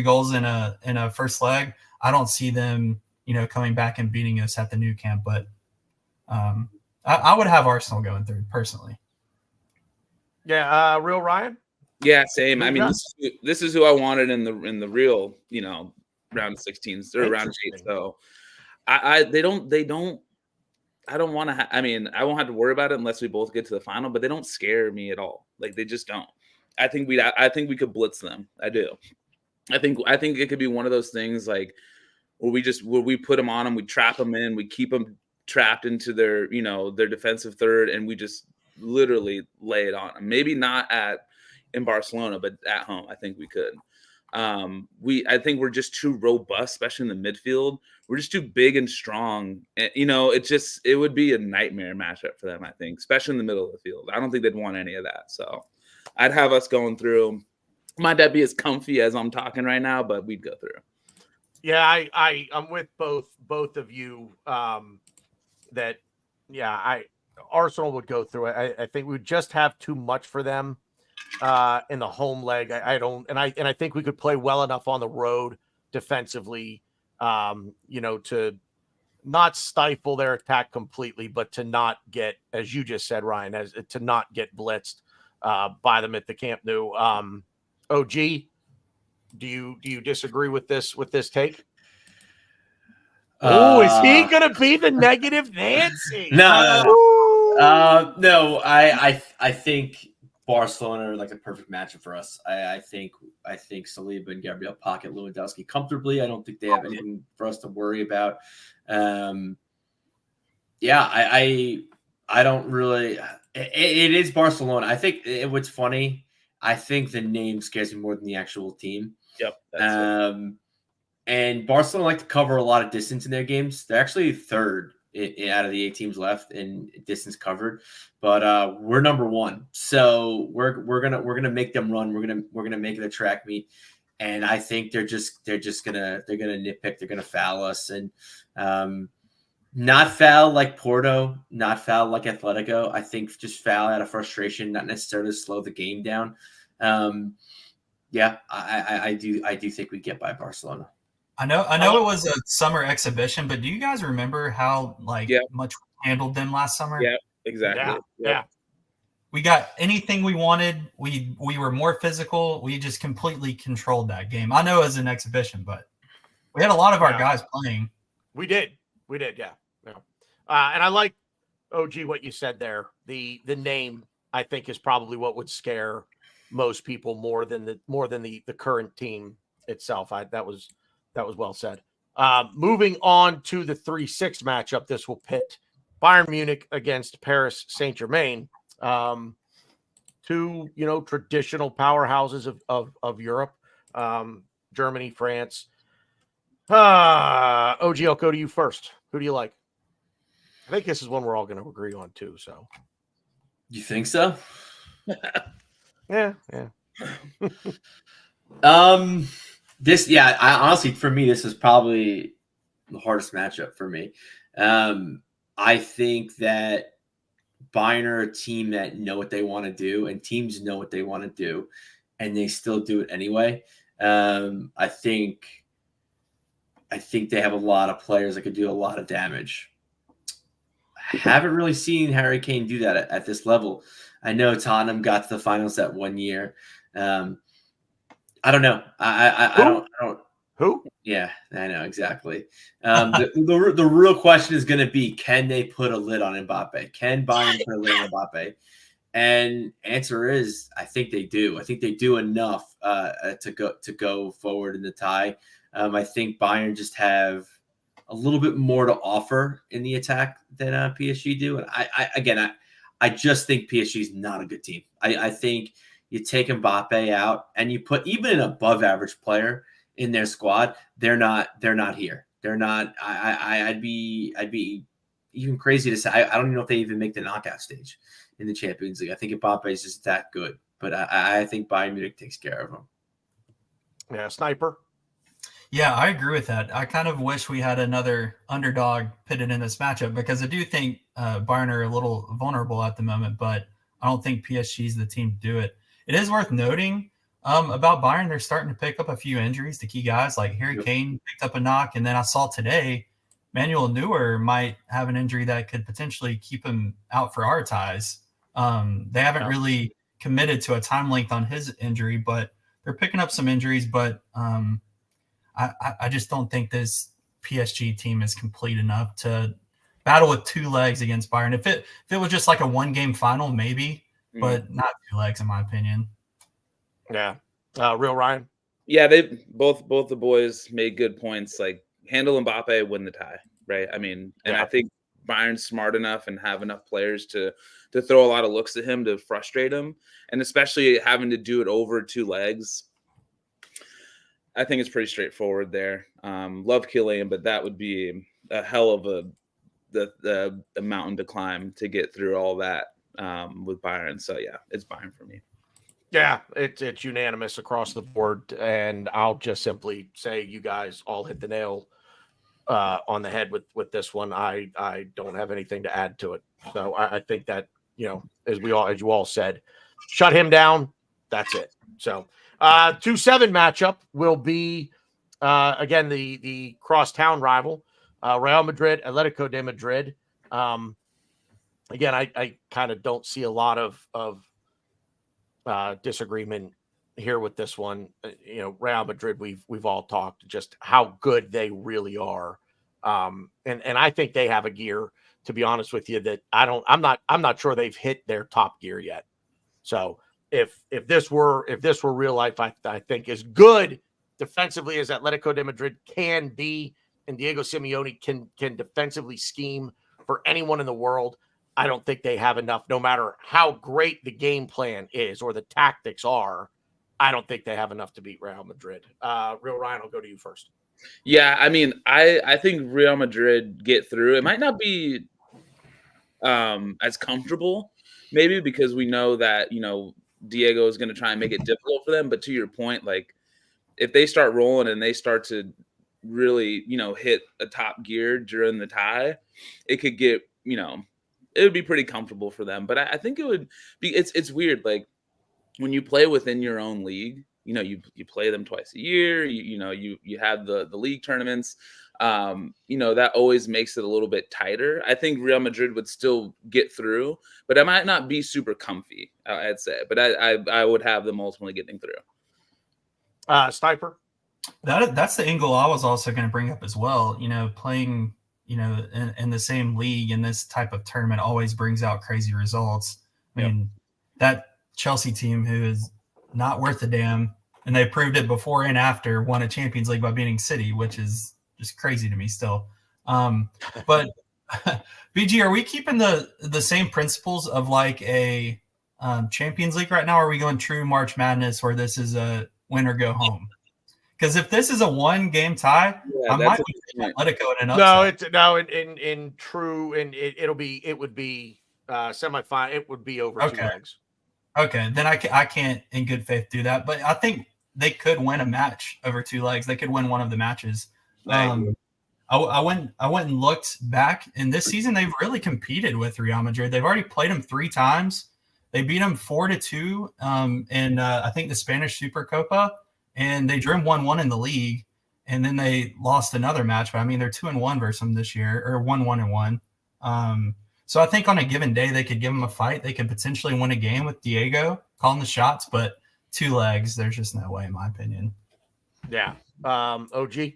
goals in a first leg. I don't see them coming back and beating us at the new camp, but I would have Arsenal going through personally. Yeah, Real Ryan. Yeah, same. I mean, this is who I wanted in the real, round of 16s or round of 8. So I don't want to. I won't have to worry about it unless we both get to the final. But they don't scare me at all. Like they just don't. I think we could blitz them. I do. I think it could be one of those things like where we put them on them, we trap them in, we keep them trapped into their defensive third, and we just literally lay it on them. Maybe not in Barcelona, but at home, I think we could. I think we're just too robust, especially in the midfield. We're just too big and strong. And, it would be a nightmare matchup for them, I think, especially in the middle of the field. I don't think they'd want any of that. So I'd have us going through. Might not be as comfy as I'm talking right now, but we'd go through. Yeah, I'm with both of you. Arsenal would go through it. I think we would just have too much for them in the home leg. I think we could play well enough on the road defensively, to not stifle their attack completely, but to not get, as you just said, Ryan, to not get blitzed by them at the Camp Nou. OG, do you disagree with this take? Oh, is he gonna be the negative Nancy? No. No. I think Barcelona are like a perfect matchup for us. I think Saliba and Gabriel pocket Lewandowski comfortably. I don't think they have anything for us to worry about. I don't really. It is Barcelona. I think what's funny. I think the name scares me more than the actual team. Yep. That's and Barcelona like to cover a lot of distance in their games. They're actually third out of the 8 teams left in distance covered, but we're number 1. So we're gonna make them run. We're gonna make it a track meet, and I think they're gonna nitpick. They're gonna foul us and not foul like Porto, not foul like Atletico. I think just foul out of frustration, not necessarily slow the game down. I do think we get by Barcelona. I know it was a summer exhibition, but do you guys remember how much we handled them last summer? Yeah, exactly. Yeah. We got anything we wanted. We were more physical. We just completely controlled that game. I know it was an exhibition, but we had a lot of our guys playing. We did, yeah. And I like, OG, what you said there. The name, I think, is probably what would scare most people more than the current team itself. That was well said. Moving on to the 3-6 matchup, this will pit Bayern Munich against Paris Saint-Germain. 2 traditional powerhouses of Europe, Germany, France. OG, I'll go to you first. Who do you like? I think this is one we're all going to agree on too. So, you think so? Yeah. I honestly, for me, this is probably the hardest matchup for me. I think that Bayern are a team that know what they want to do, and teams know what they want to do, and they still do it anyway. I think they have a lot of players that could do a lot of damage. I haven't really seen Harry Kane do that at this level. I know Tottenham got to the finals that one year. I don't know. I don't. Who? Yeah, I know exactly. The real question is going to be: can they put a lid on Mbappe? Can Bayern put a lid on Mbappe? And answer is, I think they do. I think they do enough to go forward in the tie. I think Bayern just have a little bit more to offer in the attack than PSG do. And I just think PSG is not a good team. I think you take Mbappe out and you put even an above average player in their squad, they're not here. They're not. I'd be even crazy to say. I don't even know if they even make the knockout stage in the Champions League. I think Mbappe is just that good, but I think Bayern Munich takes care of them. Yeah, Sniper. Yeah, I agree with that. I kind of wish we had another underdog pitted in this matchup because I do think Bayern are a little vulnerable at the moment, but I don't think PSG is the team to do it. It is worth noting about Bayern, they're starting to pick up a few injuries to key guys. Like Harry Kane picked up a knock, and then I saw today Manuel Neuer might have an injury that could potentially keep him out for our ties. They haven't really committed to a time length on his injury, but they're picking up some injuries. But I just don't think this PSG team is complete enough to battle with two legs against Bayern. If it was just like a 1-game final, maybe, but not 2 legs, in my opinion. Yeah. Real Ryan. Yeah, they both the boys made good points. Like handle Mbappe, win the tie, right? I mean, and I think Bayern's smart enough and have enough players to throw a lot of looks at him to frustrate him, and especially having to do it over 2 legs. I think it's pretty straightforward there. Love Kylian, but that would be a hell of the mountain to climb to get through all that with Bayern. So yeah, it's Bayern for me. Yeah, it's unanimous across the board, and I'll just simply say you guys all hit the nail on the head with this one. I don't have anything to add to it. So I think that, as you all said, shut him down. That's it. So 2-7 matchup will be again the crosstown rival, Real Madrid, Atletico de Madrid. Again, I kind of don't see a lot of disagreement here with this one. Real Madrid, we've all talked just how good they really are, and I think they have a gear, to be honest with you, that I'm not sure they've hit their top gear yet. So if this were real life, I think as good defensively as Atletico de Madrid can be, and Diego Simeone can defensively scheme for anyone in the world, I don't think they have enough, no matter how great the game plan is or the tactics are. I don't think they have enough to beat Real Madrid. Real Ryan, I'll go to you first. Yeah, I mean, I think Real Madrid get through. It might not be as comfortable, maybe, because we know that, Diego is going to try and make it difficult for them. But to your point, like, if they start rolling and they start to really, hit a top gear during the tie, it could get, it would be pretty comfortable for them. But I think it would be, it's weird. Like when you play within your own league, you play them twice a year, you have the league tournaments, that always makes it a little bit tighter. I think Real Madrid would still get through, but it might not be super comfy, I'd say, but I would have them ultimately getting through. Sniper. That's the angle I was also going to bring up as well. Playing, in the same league in this type of tournament always brings out crazy results. I mean, that Chelsea team, who is not worth a damn, and they proved it before and after, won a Champions League by beating City, which is just crazy to me still. But BG, are we keeping the same principles of like a Champions League right now? Or are we going true March Madness where this is a win or go home? Because if this is a 1-game tie, I might let it go in an upset. In true, and it would be semifinal. It would be over 2 legs. Okay, then I can't in good faith do that. But I think they could win a match over 2 legs. They could win one of the matches. I I went and looked back, and this season they've really competed with Real Madrid. They've already played them 3 times. They beat them 4-2 in I think the Spanish Supercopa, and they drew them 1-1 in the league, and then they lost another match. But I mean, they're 2-1 versus them this year, or 1-1-1. So I think on a given day they could give them a fight. They could potentially win a game with Diego calling the shots, but 2 legs, there's just no way, in my opinion. Yeah. OG.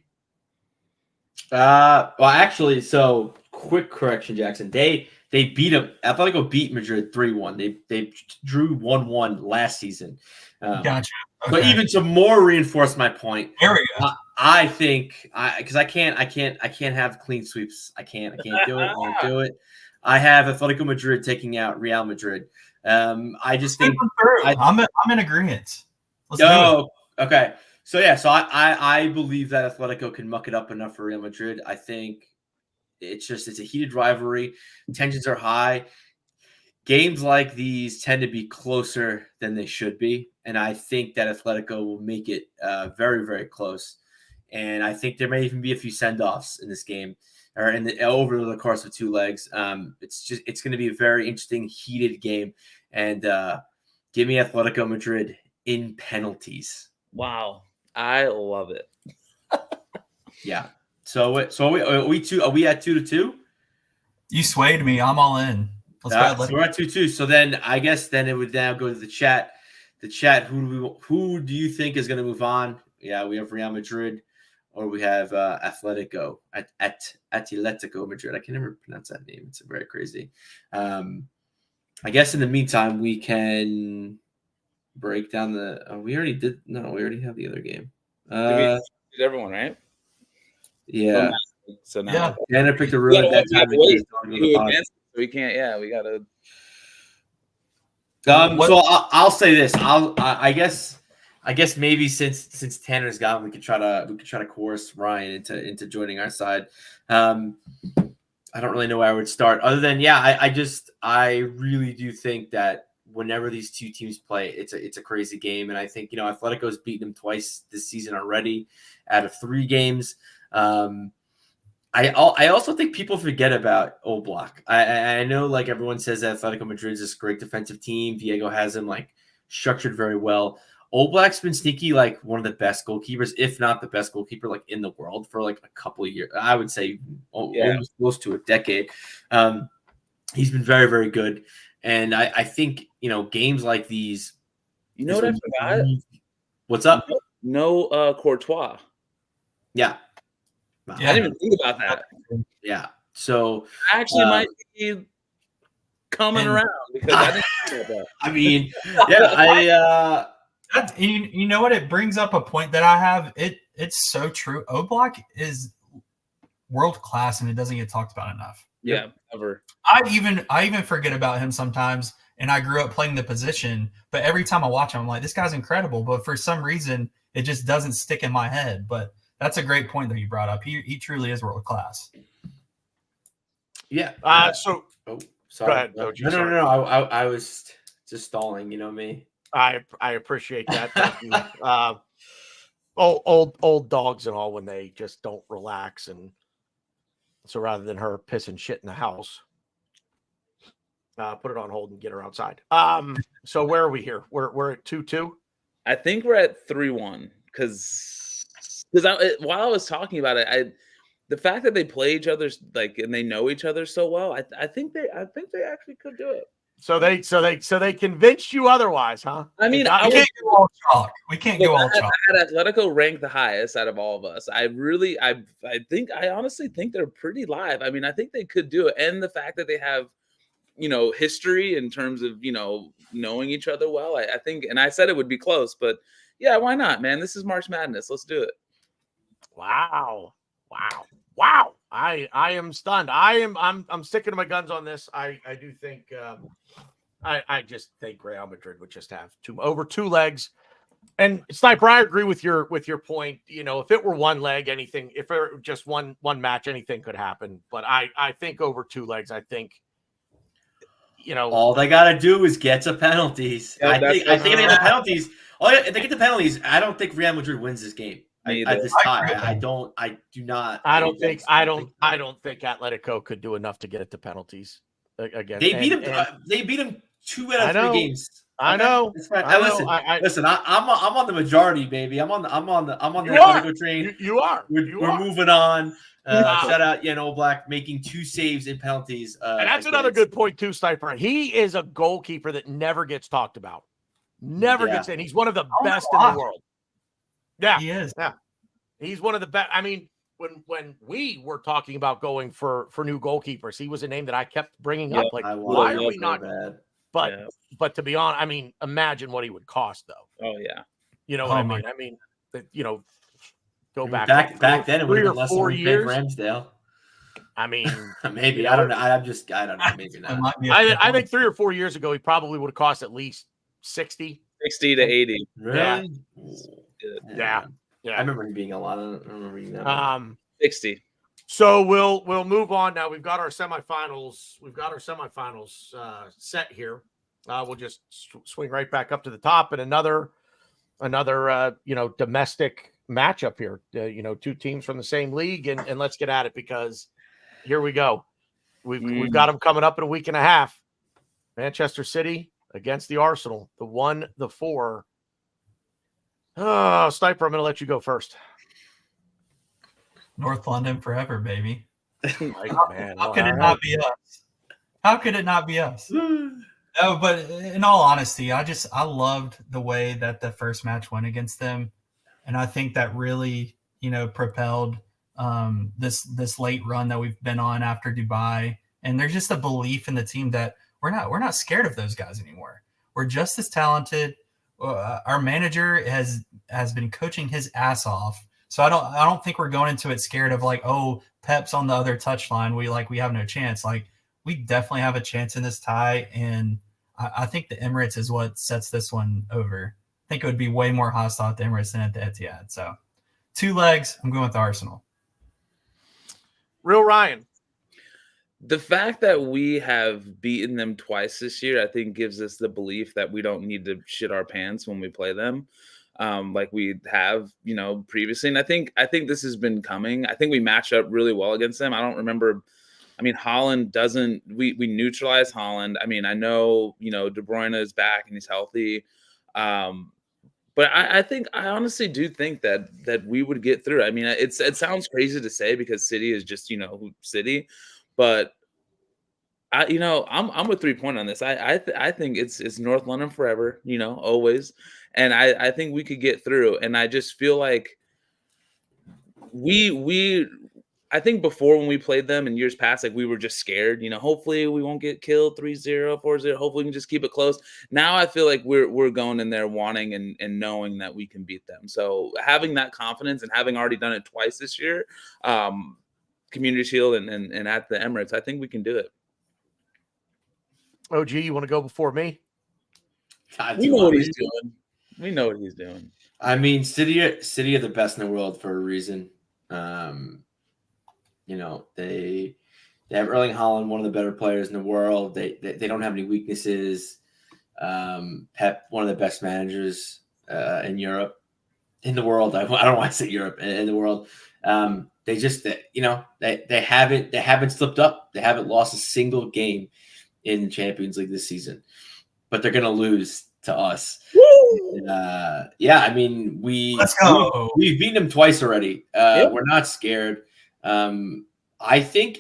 Well, actually, so quick correction, Jackson. They beat him. Atletico beat Madrid 3-1. They drew 1-1 last season. Gotcha. Okay. But even to more reinforce my point, There we go. I think because I can't have clean sweeps. I can't do it. I won't do it. I have Atletico Madrid taking out Real Madrid. I just think I'm in agreement. Let's do it. Okay. So yeah, so I believe that Atletico can muck it up enough for Real Madrid. I think it's a heated rivalry. Tensions are high. Games like these tend to be closer than they should be, and I think that Atletico will make it very, very close. And I think there may even be a few send-offs in this game, or over the course of 2 legs. It's going to be a very interesting, heated game, and give me Atletico Madrid in penalties. Wow. I love it. Yeah. So are we at 2-2? You swayed me. I'm all in. Let's go. So we're at 2-2. So then I guess it would now go to the chat. The chat. Who do you think is going to move on? Yeah, we have Real Madrid, or we have Atletico at Atletico Madrid. I can never pronounce that name. It's very crazy. I guess in the meantime we can break down we already have the other game. Did everyone, right? Yeah. So now Anna picked a really bad time to wait. We can't. Yeah, we gotta. So I'll say this. I guess maybe since Tanner's gone, we could try to coerce Ryan into joining our side. I don't really know where I would start, other than I really do think that whenever these 2 teams play, it's a crazy game, and I think Atletico's beaten them twice this season already, out of 3 games. I also think people forget about Oblak. I know like everyone says that Atletico Madrid is this great defensive team. Diego has them like structured very well. Oblak's been sneaky, like one of the best goalkeepers, if not the best goalkeeper, like in the world for like a couple of years. I would say almost close to a decade. He's been very, very good. And I think, games like these. You know what I forgot? What's up? No Courtois. Yeah. I didn't even think about that. Yeah. So I actually might be coming around because I didn't think about that. I mean, yeah, you know what? It brings up a point that I have. It's so true. Oblak is world class, and it doesn't get talked about enough. Yeah, ever. I even forget about him sometimes, and I grew up playing the position. But every time I watch him, I'm like, this guy's incredible. But for some reason, it just doesn't stick in my head. But that's a great point that you brought up. He truly is world class. Yeah. So sorry. Go ahead, No. I was just stalling. You know me. I appreciate that. Thank you. Old dogs and all, when they just don't relax, and so rather than her pissing shit in the house, put it on hold and get her outside. So where are we here? We're at 2-2. I think we're at 3-1 because while I was talking about it, the fact that they play each other's and they know each other so well, I think they actually could do it. So they convinced you otherwise, huh? I mean, We can't go all chalk. We can't go all chalk. I had Atletico ranked the highest out of all of us. I honestly think they're pretty live. I mean, I think they could do it, and the fact that they have, history in terms of knowing each other well. I think, and I said it would be close, but yeah, why not, man? This is March Madness. Let's do it. Wow. I am stunned. I'm sticking to my guns on this. I do think I just think Real Madrid would just have over 2 legs. And Sniper, I agree with your point. If it were 1 leg, anything, if it were just one match, anything could happen. But I think over 2 legs, I think all they gotta do is get to penalties. Yeah, I think if they get the penalties, if they get the penalties, I don't think Real Madrid wins this game. At this time, I do not. I don't think Atletico could do enough to get it to penalties again. They beat him. They beat him 2 out of 3 games. I know. Listen. I'm on the majority, baby. I'm on the Atletico train. You are. We're moving on. Shout out Jan Black making 2 saves in penalties. And that's another good point too, Stiper. He is a goalkeeper that never gets talked about. Never gets in. He's one of the best in the world. Yeah, he is. Yeah, he's one of the best. I mean, when we were talking about going for new goalkeepers, he was a name that I kept bringing up. Like, why are we not? But to be honest, I mean, imagine what he would cost, though. Oh yeah, you know what I mean. I mean, go back then it would have been less than 4 years. Ramsdale. I mean, maybe I don't know. I don't know. Maybe not. I think 3 or 4 years ago, he probably would have cost at least 60 to 80. Really? Yeah. I remember him being a lot. I don't remember reading that. 60. So we'll move on now. We've got our semifinals. Set here. We'll just swing right back up to the top and another domestic matchup here. 2 teams from the same league, and let's get at it because here we go. We've got them coming up in a week and a half. Manchester City against the Arsenal, the 1, the 4. Oh, Stiper, I'm going to let you go first. North London forever, baby. How could it not be us? How could it not be us? No, but in all honesty, I loved the way that the first match went against them, and I think that really propelled this late run that we've been on after Dubai. And there's just a belief in the team that we're not scared of those guys anymore. We're just as talented. Our manager has been coaching his ass off. So I don't think we're going into it scared of like, oh, Pep's on the other touchline. We have no chance. Like, we definitely have a chance in this tie. And I think the Emirates is what sets this one over. I think it would be way more hostile at the Emirates than at the Etihad. So 2 legs, I'm going with Arsenal. Real Ryan. The fact that we have beaten them twice this year, I think gives us the belief that we don't need to shit our pants when we play them. Like we have, previously. And I think this has been coming. I think we match up really well against them. I don't remember. I mean, Haaland doesn't, we neutralize Haaland. I mean, I know, De Bruyne is back and he's healthy. But I honestly do think that we would get through. I mean, it sounds crazy to say because City is just, City, but I'm with 3 point on this. I think it's North London forever, always. And I think we could get through. And I just feel like I think before when we played them in years past, like we were just scared, hopefully we won't get killed 3-0, 4-0. Hopefully we can just keep it close. Now I feel like we're going in there wanting and knowing that we can beat them. So having that confidence and having already done it twice this year, Community Shield and at the Emirates, I think we can do it. OG, you want to go before me? We know what he's doing. We know what he's doing. I mean, City are the best in the world for a reason. They have Erling Haaland, one of the better players in the world. They don't have any weaknesses. Pep, one of the best managers in Europe, in the world. I don't want to say Europe, in the world. They just, they haven't slipped up. They haven't lost a single game in the Champions League this season, but they're going to lose to us. I mean, we've beaten them twice already. We're not scared. I think,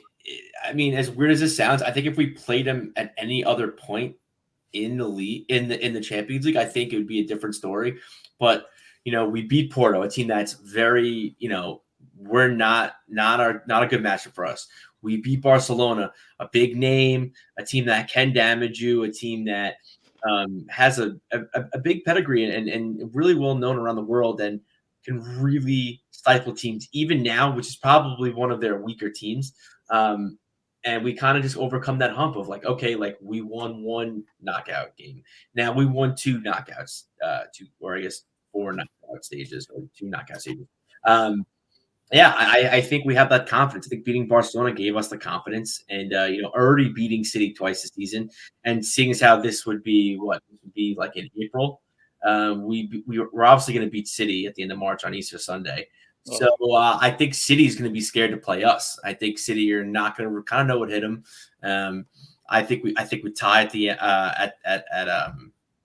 as weird as this sounds, I think if we played them at any other point in the league, in the Champions League, I think it would be a different story. But we beat Porto, a team that's very, we're not a good matchup for us. We beat Barcelona, a big name, a team that can damage you, a team that has a big pedigree and really well known around the world and can really stifle teams even now, which is probably one of their weaker teams. And we kind of just overcome that hump of we won 1 knockout game. Now we won 2 knockouts, 4 knockout stages or 2 knockout stages. I think we have that confidence. I think beating Barcelona gave us the confidence, and already beating City twice this season, and seeing as how this would be like in April, We're obviously going to beat City at the end of March on Easter Sunday. So I think City is going to be scared to play us. I think City are not going to kind of know what hit them. I think we tie at the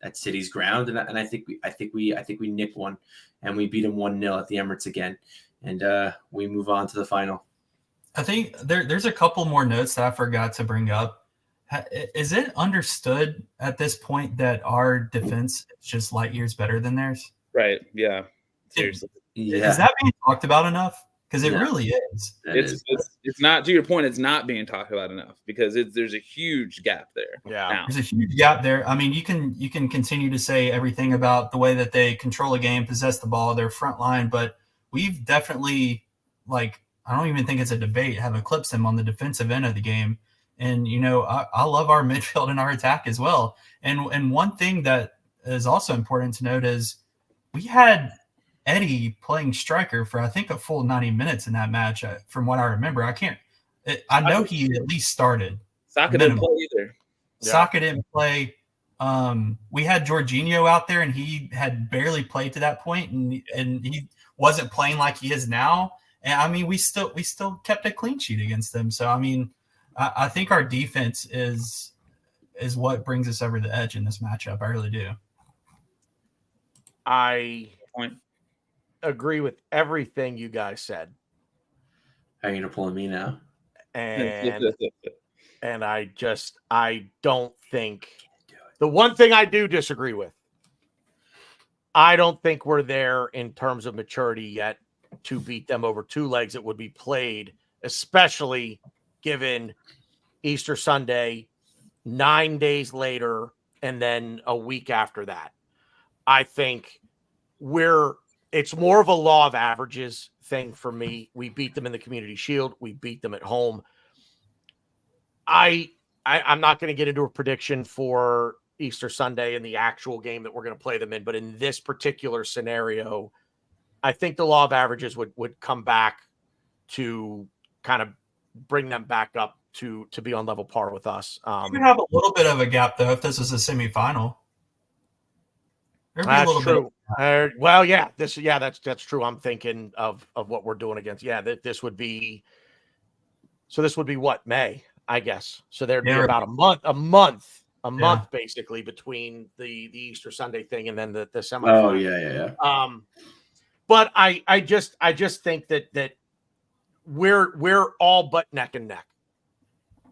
at City's ground, and I think we nick one, and we beat them 1-0 at the Emirates again, and we move on to the final. I think there's a couple more notes that I forgot to bring up. Is it understood at this point that our defense is just light years better than theirs? Right. Yeah. Seriously. Is that being talked about enough? Because it really is. It's not, to your point, it's not being talked about enough because there's a huge gap there. Yeah. Now. There's a huge gap there. I mean, you can continue to say everything about the way that they control a game, possess the ball, their front line, but we've definitely, like, I don't even think it's a debate, have eclipsed them on the defensive end of the game. And, you know, I love our midfield and our attack as well. And one thing that is also important to note is we had Eddie playing striker for, I think, a full 90 minutes in that match. From what I remember, I know he at least started. Saka didn't play either. Saka didn't play. We had Jorginho out there, and he had barely played to that point, and he wasn't playing like he is now. And I mean, we still kept a clean sheet against them. So I mean, I think our defense is what brings us over the edge in this matchup. I really do. I agree with everything you guys said. Are you gonna pull me now? And I don't think the one thing I do disagree with. I don't think we're there in terms of maturity yet to beat them over two legs that would be played, especially given Easter Sunday, 9 days later, and then a week after that. I think it's more of a law of averages thing for me. We beat them in the Community Shield. We beat them at home. I'm not going to get into a prediction for Easter Sunday and the actual game that we're going to play them in, but in this particular scenario, I think the law of averages would come back to kind of bring them back up to be on level par with us. You could have a little bit of a gap, though, if this is a semifinal. That's true. Well, yeah, that's true. I'm thinking of what we're doing against. Yeah, this would be what, May, I guess. So there'd be about a month basically between the Easter Sunday thing and then the semifinal. Oh yeah. But I just think that we're all but neck and neck.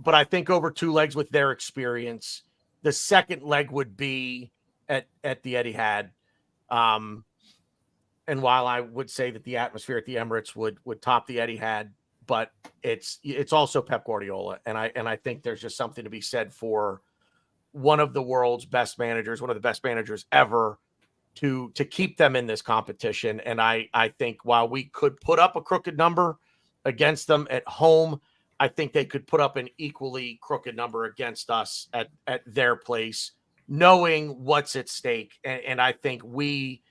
But I think over two legs with their experience, the second leg would be at the Etihad. And while I would say that the atmosphere at the Emirates would top the Etihad, but it's also Pep Guardiola. And I think there's just something to be said for one of the world's best managers, one of the best managers ever, to keep them in this competition. And I think while we could put up a crooked number against them at home, I think they could put up an equally crooked number against us at their place, knowing what's at stake. And I think we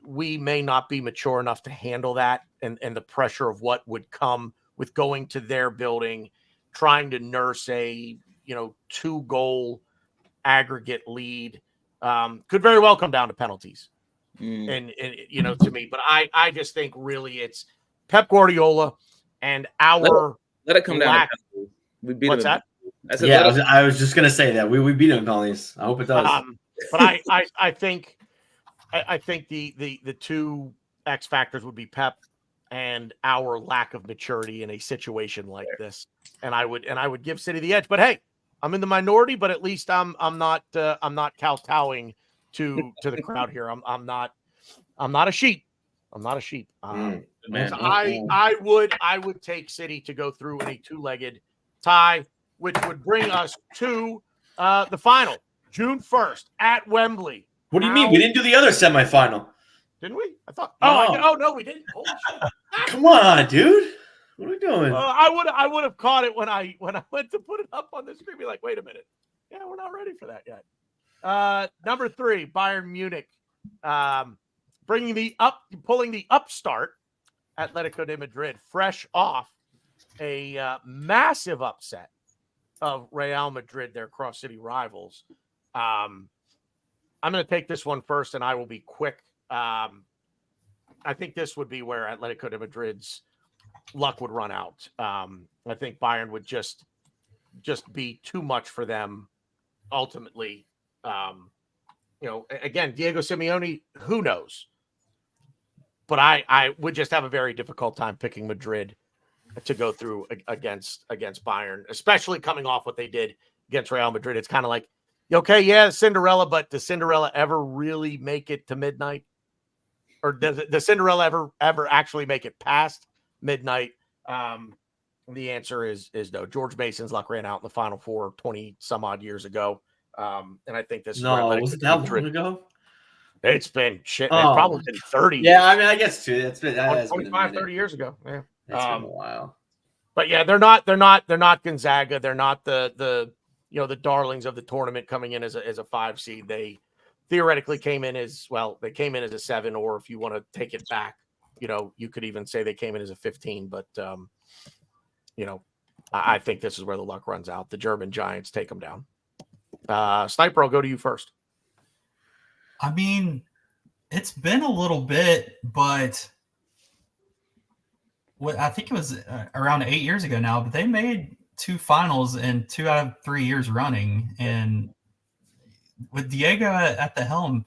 may not be mature enough to handle that and the pressure of what would come with going to their building, trying to nurse a 2-goal aggregate lead. Could very well come down to penalties. And to me, but I just think really it's Pep Guardiola and our let it come down. We beat what's him. that? I said, I was just gonna say that we beat him in penalties. I hope it does. But I think the two X factors would be Pep and our lack of maturity in a situation like this. And I would give City the edge. But hey, I'm in the minority, but at least I'm not kowtowing to the crowd here. I'm not a sheep. I'm not a sheep. So I would take City to go through in a two-legged tie, which would bring us to the final, June 1st at Wembley. What do you mean? We didn't do the other semifinal. Didn't we? I thought. No. No, we didn't. Holy shit. Come on, dude. What are we doing? I would have caught it when I went to put it up on the screen. Be like, wait a minute. Yeah, we're not ready for that yet. Number 3, Bayern Munich, pulling the upstart, Atletico de Madrid, fresh off a massive upset of Real Madrid, their cross-city rivals. I'm going to take this one first, and I will be quick. I think this would be where Atletico de Madrid's luck would run out. I think Bayern would just be too much for them ultimately. Again, Diego Simeone, who knows? But I would just have a very difficult time picking Madrid to go through against Bayern, especially coming off what they did against Real Madrid. It's kind of like, okay, yeah, Cinderella, but does Cinderella ever really make it to midnight? Or does Cinderella ever actually make it past midnight? The answer is no. George Mason's luck ran out in the Final Four 20 some odd years ago. And I think this was it that long ago? It's been shit. It's probably been 30 years. Yeah, I mean, I guess too. That has 25, 30 years ago. Yeah. It's been a while. But yeah, they're not Gonzaga. They're not the darlings of the tournament coming in as a 5 seed. They theoretically came in as a 7, or if you want to take it back, you could even say they came in as a 15. But I think this is where the luck runs out. The German Giants take them down. Sniper, I'll go to you first. I mean, it's been a little bit, but I think it was around 8 years ago now, but they made 2 finals in 2 out of 3 years running. And with Diego at the helm,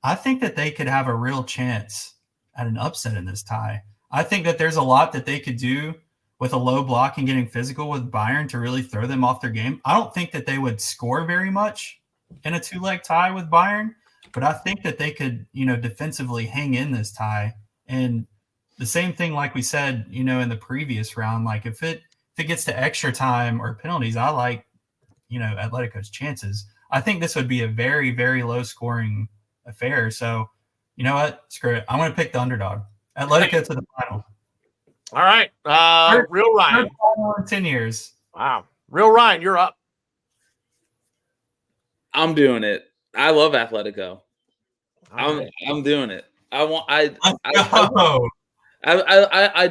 I think that they could have a real chance at an upset in this tie. I think that there's a lot that they could do with a low block and getting physical with Bayern to really throw them off their game. I don't think that they would score very much in a 2-leg tie with Bayern, but I think that they could, defensively hang in this tie. And the same thing, like we said, in the previous round, like if it gets to extra time or penalties, I like, Atletico's chances. I think this would be a very, very low scoring affair. So, you know what? Screw it. I'm going to pick the underdog. Atletico to the final. All right. Real Ryan. 10 years. Wow. Real Ryan, you're up. I'm doing it. I love Atletico. Right. I'm doing it. I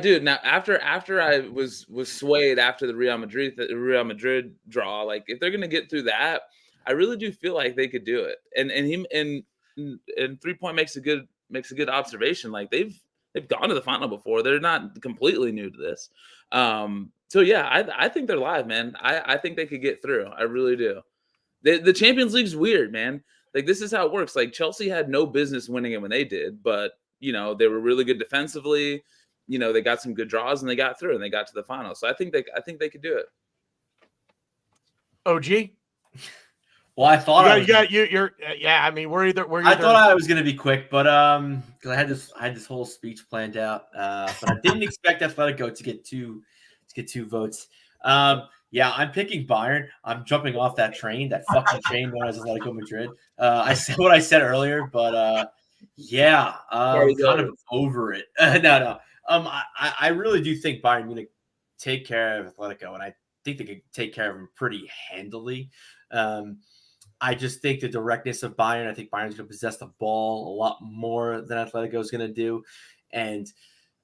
do. Now after I was swayed after the Real Madrid draw, like if they're gonna get through that, I really do feel like they could do it. And 3 Point makes a good observation. Like they've gone to the final before. They're not completely new to this. So yeah, I think they're live, man. I think they could get through. I really do. The Champions League's weird, man. Like this is how it works. Like Chelsea had no business winning it when they did, but they were really good defensively. They got some good draws and they got through and they got to the final. So I think they could do it. OG. Well, I thought I mean, we're either. I thought I was going to be quick, but because I had this whole speech planned out, but I didn't expect Atletico to get two votes. Yeah, I'm picking Bayern. I'm jumping off that fucking train known as Atletico Madrid. I said what I said earlier, but yeah, I'm kind of over it. No. I really do think Bayern going to take care of Atletico, and I think they could take care of them pretty handily. I just think the directness of Bayern. I think Bayern's going to possess the ball a lot more than Atletico is going to do, and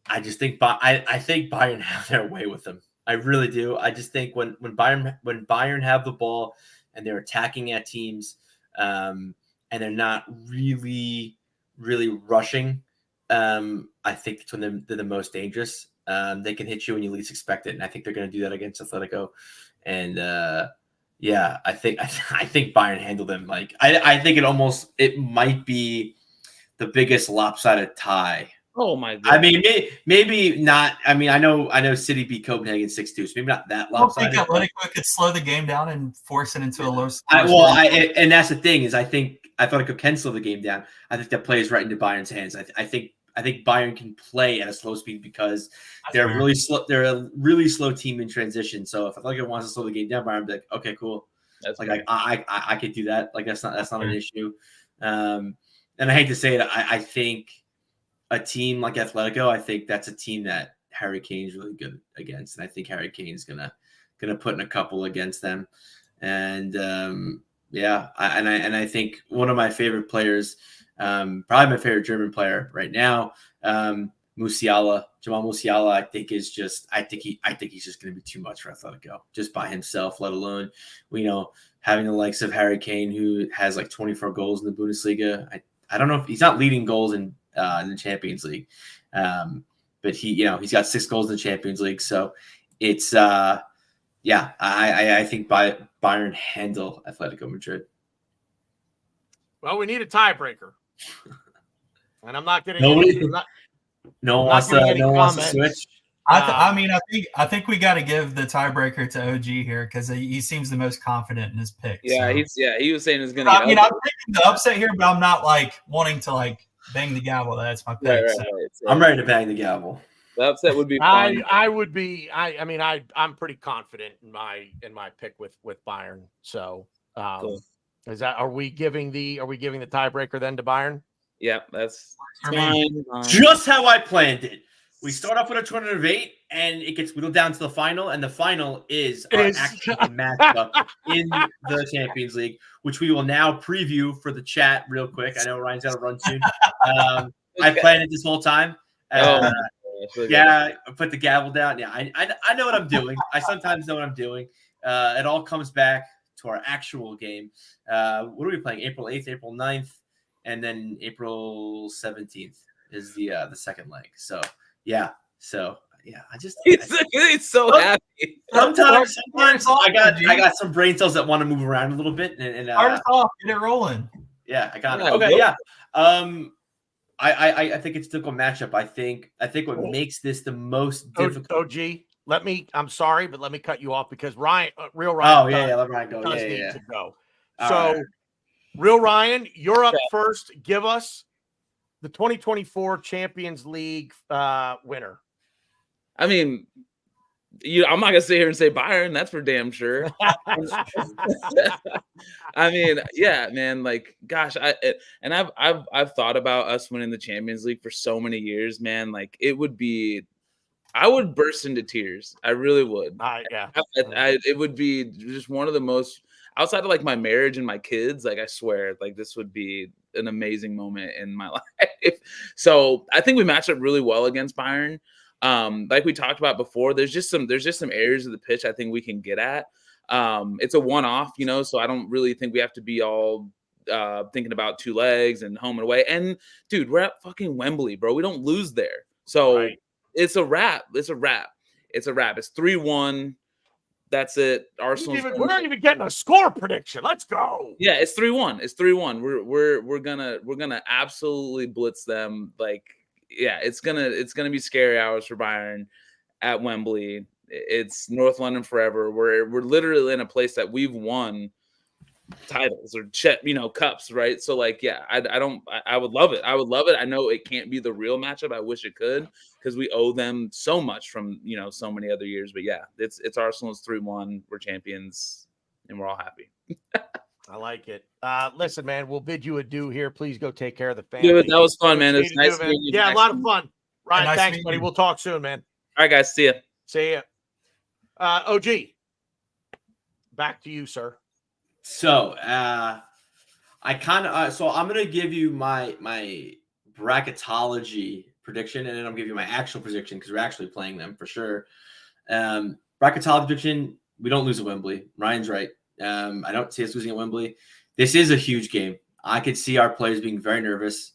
I just think I think Bayern have their way with them. I really do. I just think when Bayern have the ball and they're attacking at teams, and they're not really rushing, I think that's when they're the most dangerous. They can hit you when you least expect it, and I think they're going to do that against Atletico. And yeah, I think Bayern handled them. Like I think it might be the biggest lopsided tie. Oh my God. I mean, maybe not. I mean, I know City beat Copenhagen 6-2, so maybe not that lopsided. I think Atletico could slow the game down and force it into a low. And that's the thing is, I think Atletico can slow the game down. I think that plays right into Bayern's hands. I think Bayern can play at a slow speed because they're really slow. They're a really slow team in transition. So if Atletico wants to slow the game down, Bayern be like, okay, cool. That's like I could do that. Like that's not an issue. And I hate to say it, I think a team like Atletico, I think that's a team that Harry Kane's really good against, and I think Harry Kane's gonna put in a couple against them. And yeah, I think one of my favorite players, probably my favorite German player right now, Musiala, Jamal Musiala, I think he's just going to be too much for Atletico just by himself, let alone, having the likes of Harry Kane, who has like 24 goals in the Bundesliga. I don't know if he's not leading goals in the Champions League. But he's got 6 goals in the Champions League. So it's, I think Bayern handle Atletico Madrid. Well, we need a tiebreaker. And I'm not getting no one wants to switch. I think we got to give the tiebreaker to OG here because he seems the most confident in his pick. Yeah, so. he was saying it's going to. I'm taking the upset here, but I'm not like wanting to like bang the gavel. That's my pick. Right. So. I'm ready to bang the gavel. The upset would be fun. I'm pretty confident in my pick with Bayern. So cool. Are we giving the tiebreaker then to Bayern? Yeah, that's fine. Just how I planned it. We start off with a tournament of 8, and it gets whittled down to the final, and the final is our actual matchup in the Champions League, which we will now preview for the chat real quick. I know Ryan's got to run soon. I planned it this whole time. I put the gavel down. Yeah, I know what I'm doing. I sometimes know what I'm doing. It all comes back to our actual game. What are we playing? April 8th, April 9th, and then April 17th is the second leg. So I just he's so happy. Sometimes I got some brain cells that want to move around a little bit and start off, get it rolling. Yeah, I got it. Okay, yeah. I think it's a difficult matchup. I think what makes this the most difficult. OG, I'm sorry, but let me cut you off because Ryan. Let Ryan go. Does need to go. So, right. Real Ryan, you're up first. Give us the 2024 Champions League winner. I mean, I'm not gonna sit here and say Bayern. That's for damn sure. I mean, yeah, man. Like, gosh, I've thought about us winning the Champions League for so many years, man. Like, it would be, I would burst into tears. I really would. It would be just one of the most, outside of like my marriage and my kids. Like, I swear, like this would be an amazing moment in my life. So I think we matched up really well against Bayern. Like we talked about before, there's just some areas of the pitch I think we can get at. It's a one-off, so I don't really think we have to be all thinking about 2 legs and home and away. And dude, we're at fucking Wembley, bro. We don't lose there. So It's a wrap. It's 3-1. That's it. Arsenal. We're not even getting a score prediction. Let's go. Yeah, it's 3-1. It's 3-1. We're gonna absolutely blitz them. Like, yeah, it's gonna be scary hours for Bayern at Wembley. It's North London forever. We're literally in a place that we've won titles or cups, right? So like, yeah, I would love it. I know it can't be the real matchup. I wish it could because we owe them so much from so many other years. But yeah, it's Arsenal. It's 3-1. We're champions and we're all happy. I like it. Listen, man, we'll bid you adieu here. Please go take care of the family. Dude, that was fun, man. It's nice to meet you. Yeah, a lot of fun. Ryan, thanks, buddy. We'll talk soon, man. All right, guys. See ya. See ya. OG, back to you, sir. So, I'm going to give you my bracketology prediction, and then I'll give you my actual prediction because we're actually playing them for sure. Bracketology prediction, we don't lose at Wembley. Ryan's right. I don't see us losing at Wembley. This is a huge game. I could see our players being very nervous.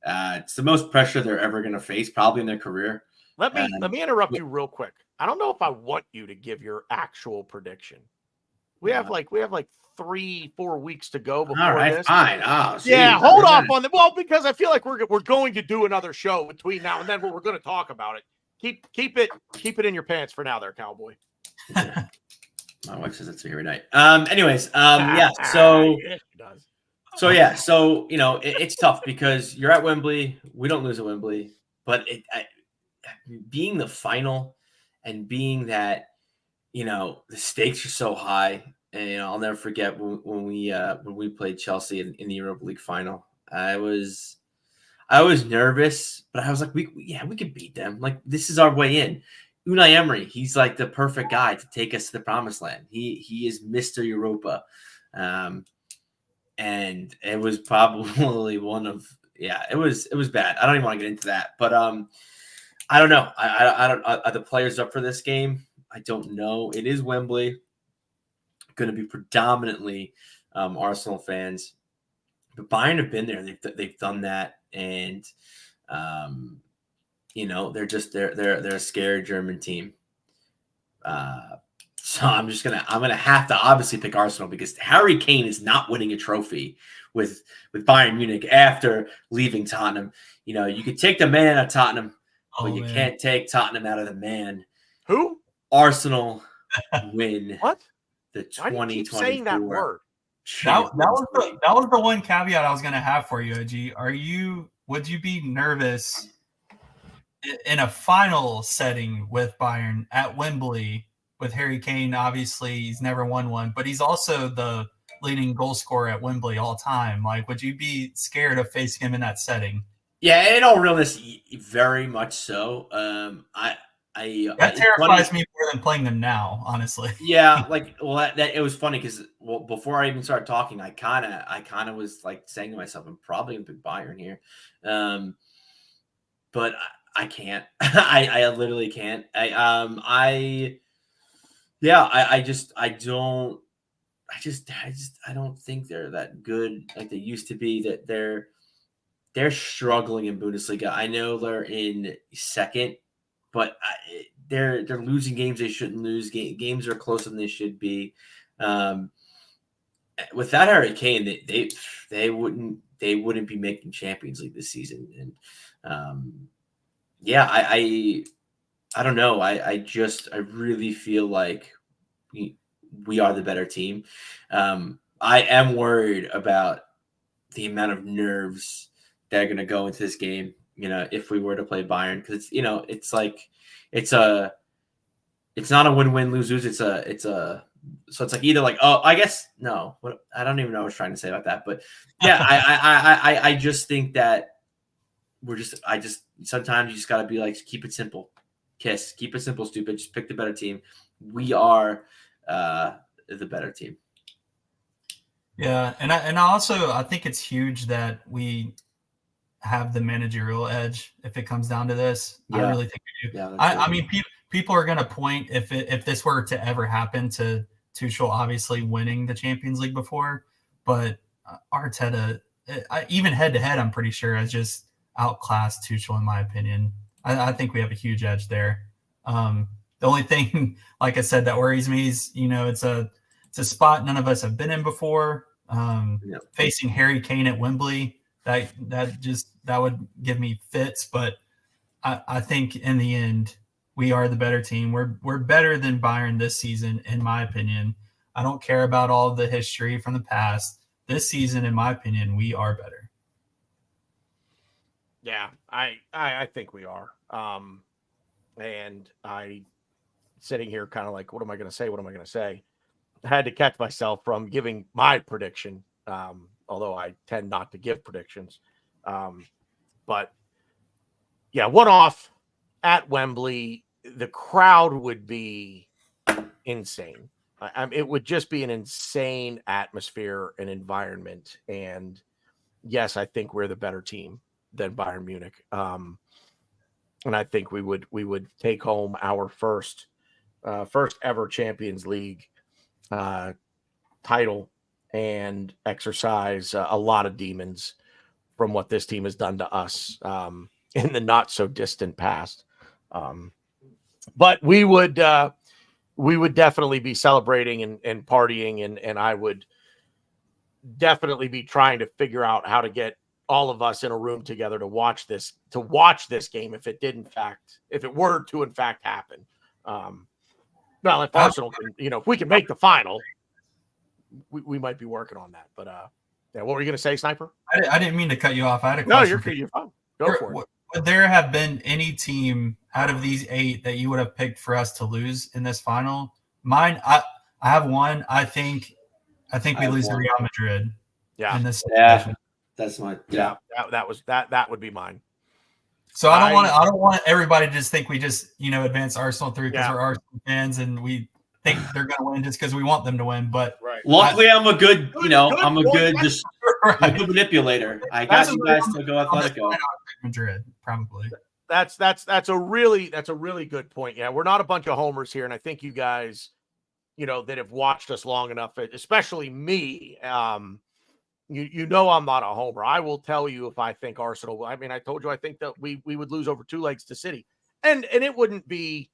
It's the most pressure they're ever going to face, probably in their career. Let me interrupt you real quick. I don't know if I want you to give your actual prediction. We have like 3-4 weeks to go before all right, this. Fine. Oh, yeah, hold off on the because I feel like we're going to do another show between now and then where we're going to talk about it. Keep it in your pants for now, there, cowboy. Yeah. My wife says that to me every night. Anyways, yeah. So, yeah. So it's tough because you're at Wembley. We don't lose at Wembley, but being the final and being that the stakes are so high. And I'll never forget when we played Chelsea in the Europa League final. I was nervous, but I was like, we could beat them. Like, this is our way in. Unai Emery, he's like the perfect guy to take us to the promised land. He is Mr. Europa, and it was probably it was bad. I don't even want to get into that, but I don't know. I don't. Are the players up for this game? I don't know. It is Wembley. Going to be predominantly Arsenal fans, but Bayern have been there. They've done that, and they're a scared German team. So I'm gonna have to obviously pick Arsenal because Harry Kane is not winning a trophy with Bayern Munich after leaving Tottenham. You could take the man out of Tottenham, but you can't take Tottenham out of the man. Who? Arsenal win what? The Why do you keep saying that word? That was the one caveat I was gonna have for you, OG. Would you be nervous in a final setting with Bayern at Wembley with Harry Kane? Obviously, he's never won one, but he's also the leading goal scorer at Wembley all time. Like, would you be scared of facing him in that setting? Yeah, in all realness, very much so. That terrifies me more than playing them now, honestly. Yeah, that it was funny because before I even started talking, I kind of was like saying to myself, I'm probably gonna pick Bayern here, but I can't. I literally can't. I don't think they're that good like they used to be. That they're struggling in Bundesliga. I know they're in second, but they're losing games they shouldn't lose. Games are closer than they should be. Without Harry Kane, they wouldn't be making Champions League this season. And I don't know. I really feel like we are the better team. I am worried about the amount of nerves that are going to go into this game. If we were to play Bayern, because it's not a win-win lose-lose. So it's like either like, oh, I guess no. I don't even know what I was trying to say about that, but yeah, I just think that sometimes you just got to be like, keep it simple, keep it simple, stupid. Just pick the better team. We are the better team. Yeah, and I think it's huge that we have the managerial edge if it comes down to this. Yeah. I really think we do. Yeah, I mean, people are going to point if this were to ever happen to Tuchel obviously winning the Champions League before, but Arteta, even head to head, I'm pretty sure has just outclassed Tuchel in my opinion. I think we have a huge edge there. The only thing, like I said, that worries me is it's a spot none of us have been in before. Facing Harry Kane at Wembley. That would give me fits, but I think in the end we are the better team. We're better than Bayern this season, in my opinion. I don't care about all the history from the past. This season, in my opinion, we are better. Yeah, I think we are. And I sitting here kind of like, what am I going to say? What am I going to say? I had to catch myself from giving my prediction. Although I tend not to give predictions. But yeah, one off at Wembley, the crowd would be insane. It would just be an insane atmosphere and environment. And yes, I think we're the better team than Bayern Munich. And I think we would take home our first ever Champions League title and exercise a lot of demons from what this team has done to us in the not so distant past. But we would definitely be celebrating and partying, and I would definitely be trying to figure out how to get all of us in a room together to watch this game if it were to in fact happen. Well, if Arsenal can, if we can make the final, we might be working on that. But yeah, what were you going to say, Sniper? I didn't mean to cut you off. I had a question. No, you're fine. Go for it. Would there have been any team out of these 8 that you would have picked for us to lose in this final? Mine, I have one. I think we lose to Real Madrid. Yeah. In this situation. That's my that would be mine. So I don't want everybody to just think we just advance Arsenal through because we're Arsenal fans and we think they're going to win just because we want them to win. But luckily, I'm a good manipulator. I got you guys to go Atletico. Madrid, probably. That's a really good point. Yeah, we're not a bunch of homers here, and I think you guys, that have watched us long enough, especially me. You know I'm not a homer. I will tell you if I think Arsenal. I mean, I told you I think that we would lose over 2 legs to City, and it wouldn't be.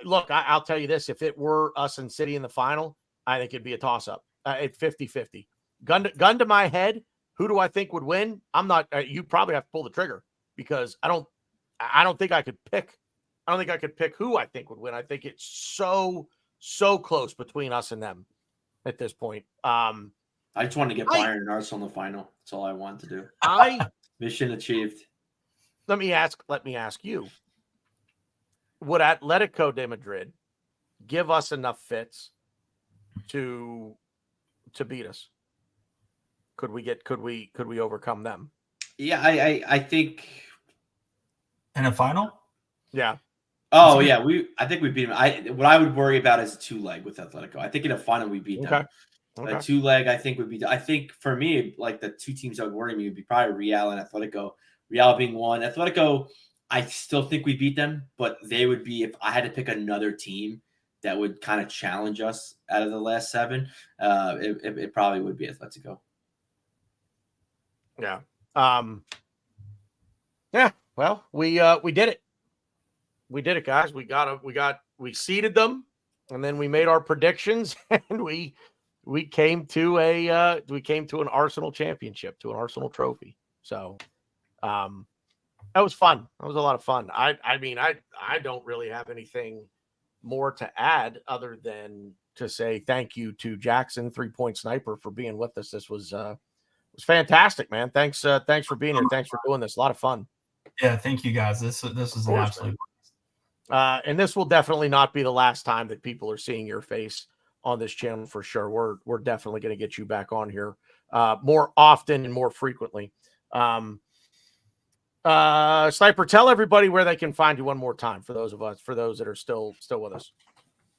Look, I'll tell you this: if it were us and City in the final, I think it'd be a toss up at 50-50. Gun to my head, who do I think would win? I'm not. You probably have to pull the trigger because I don't think I could pick. I don't think I could pick who I think would win. I think it's so close between us and them at this point. I just wanted to get Bayern and Arsenal in the final. That's all I wanted to do. Mission achieved. Let me ask you: would Atletico de Madrid give us enough fits to beat us? Could we overcome them? Yeah, I think in a final. Yeah. Oh yeah, I think we beat them. What I would worry about is a 2-leg with Atletico. I think in a final we beat them. Okay. A 2-leg, I think would be. I think for me, like the 2 teams that would worry me would be probably Real and Atletico. Real being one, Atletico, I still think we beat them, but they would be if I had to pick another team that would kind of challenge us out of the last 7. It probably would be Atletico. Yeah. Yeah. Well, we did it. We did it, guys. We seeded them, and then we made our predictions, and we came to an Arsenal championship, to an Arsenal trophy. So, that was fun. That was a lot of fun. I mean, I don't really have anything more to add other than to say thank you to Jackson, 3-point sniper, for being with us. This was fantastic, man. Thanks for being here. Thanks for doing this. A lot of fun. Yeah, thank you guys. This was an absolute. And this will definitely not be the last time that people are seeing your face on this channel for sure. We're definitely going to get you back on here more often and more frequently. Sniper, tell everybody where they can find you one more time for those that are still with us.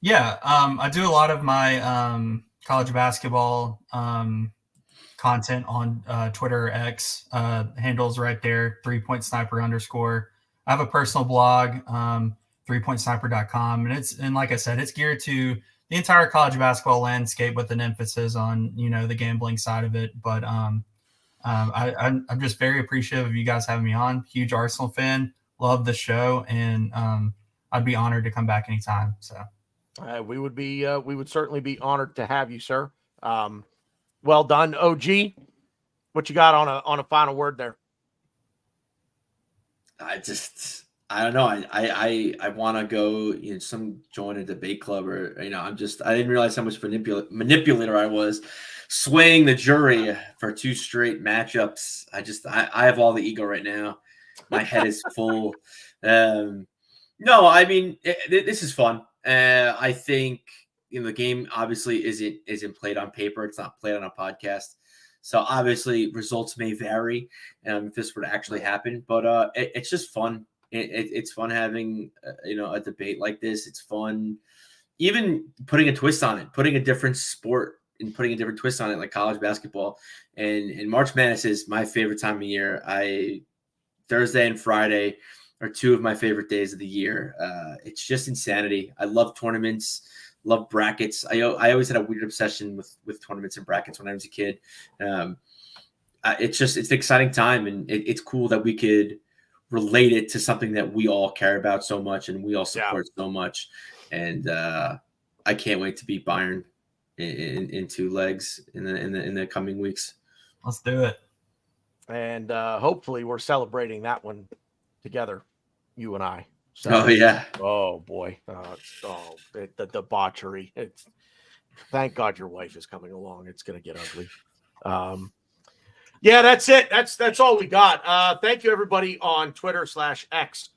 Yeah, I do a lot of my college basketball content on Twitter, X, handles right there, 3-point sniper _. I have a personal blog, 3pointsniper.com, and like I said, it's geared to the entire college basketball landscape with an emphasis on the gambling side of it. But I'm just very appreciative of you guys having me on. Huge Arsenal fan, love the show, and I'd be honored to come back anytime. So we would certainly be honored to have you, sir. Well done, OG. What you got on a final word there? I don't know. I want to go some join a debate club or I didn't realize how much manipulator I was, swaying the jury for 2 straight matchups. I have all the ego right now. My head is full. No, I mean this is fun. I think the game obviously isn't played on paper. It's not played on a podcast. So obviously results may vary if this were to actually happen, but it's just fun. It's fun having a debate like this. It's fun even putting a twist on it, putting a different sport and putting a different twist on it, like college basketball. And March Madness is my favorite time of year. Thursday and Friday are 2 of my favorite days of the year. It's just insanity. I love tournaments, love brackets. I always had a weird obsession with tournaments and brackets when I was a kid. It's an exciting time, and it's cool that we could relate it to something that we all care about so much and we all support so much. And I can't wait to beat Bayern in 2 legs in the coming weeks. Let's do it. And hopefully we're celebrating that one together, you and I. So, oh yeah. Oh boy. The debauchery. Thank God your wife is coming along. It's going to get ugly. Yeah, that's it. That's all we got. Thank you everybody on Twitter /X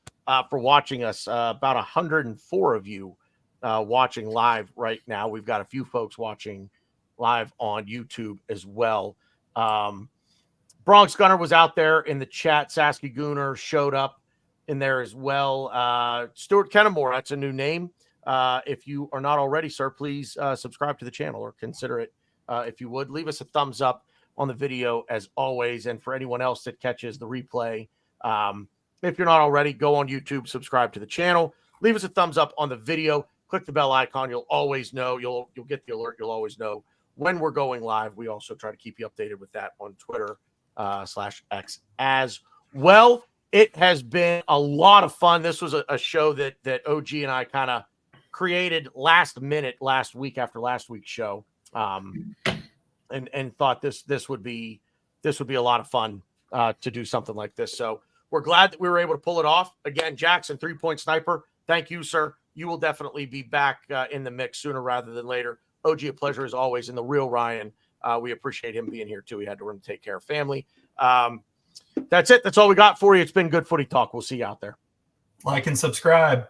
for watching us. About 104 of you watching live right now. We've got a few folks watching live on YouTube as well. Bronx Gunner was out there in the chat. Sasky Gooner showed up in there as well. Stuart Kennemore, that's a new name. If you are not already, sir, please subscribe to the channel or consider it. If you would, leave us a thumbs up on the video as always. And for anyone else that catches the replay, If you're not already, go on YouTube, subscribe to the channel, leave us a thumbs up on the video, click the bell icon. You'll always know. You'll get the alert. You'll always know when we're going live. We also try to keep you updated with that on Twitter /X as well. It has been a lot of fun. This was a show that OG and I kind of created last minute last week after last week's show, and thought this would be a lot of fun to do something like this. So we're glad that we were able to pull it off. Again, Jackson, 3-point sniper. Thank you, sir. You will definitely be back in the mix sooner rather than later. OG, a pleasure as always. And the real Ryan, we appreciate him being here too. He had to run to take care of family. That's it. That's all we got for you. It's been good footy talk. We'll see you out there. Like and subscribe.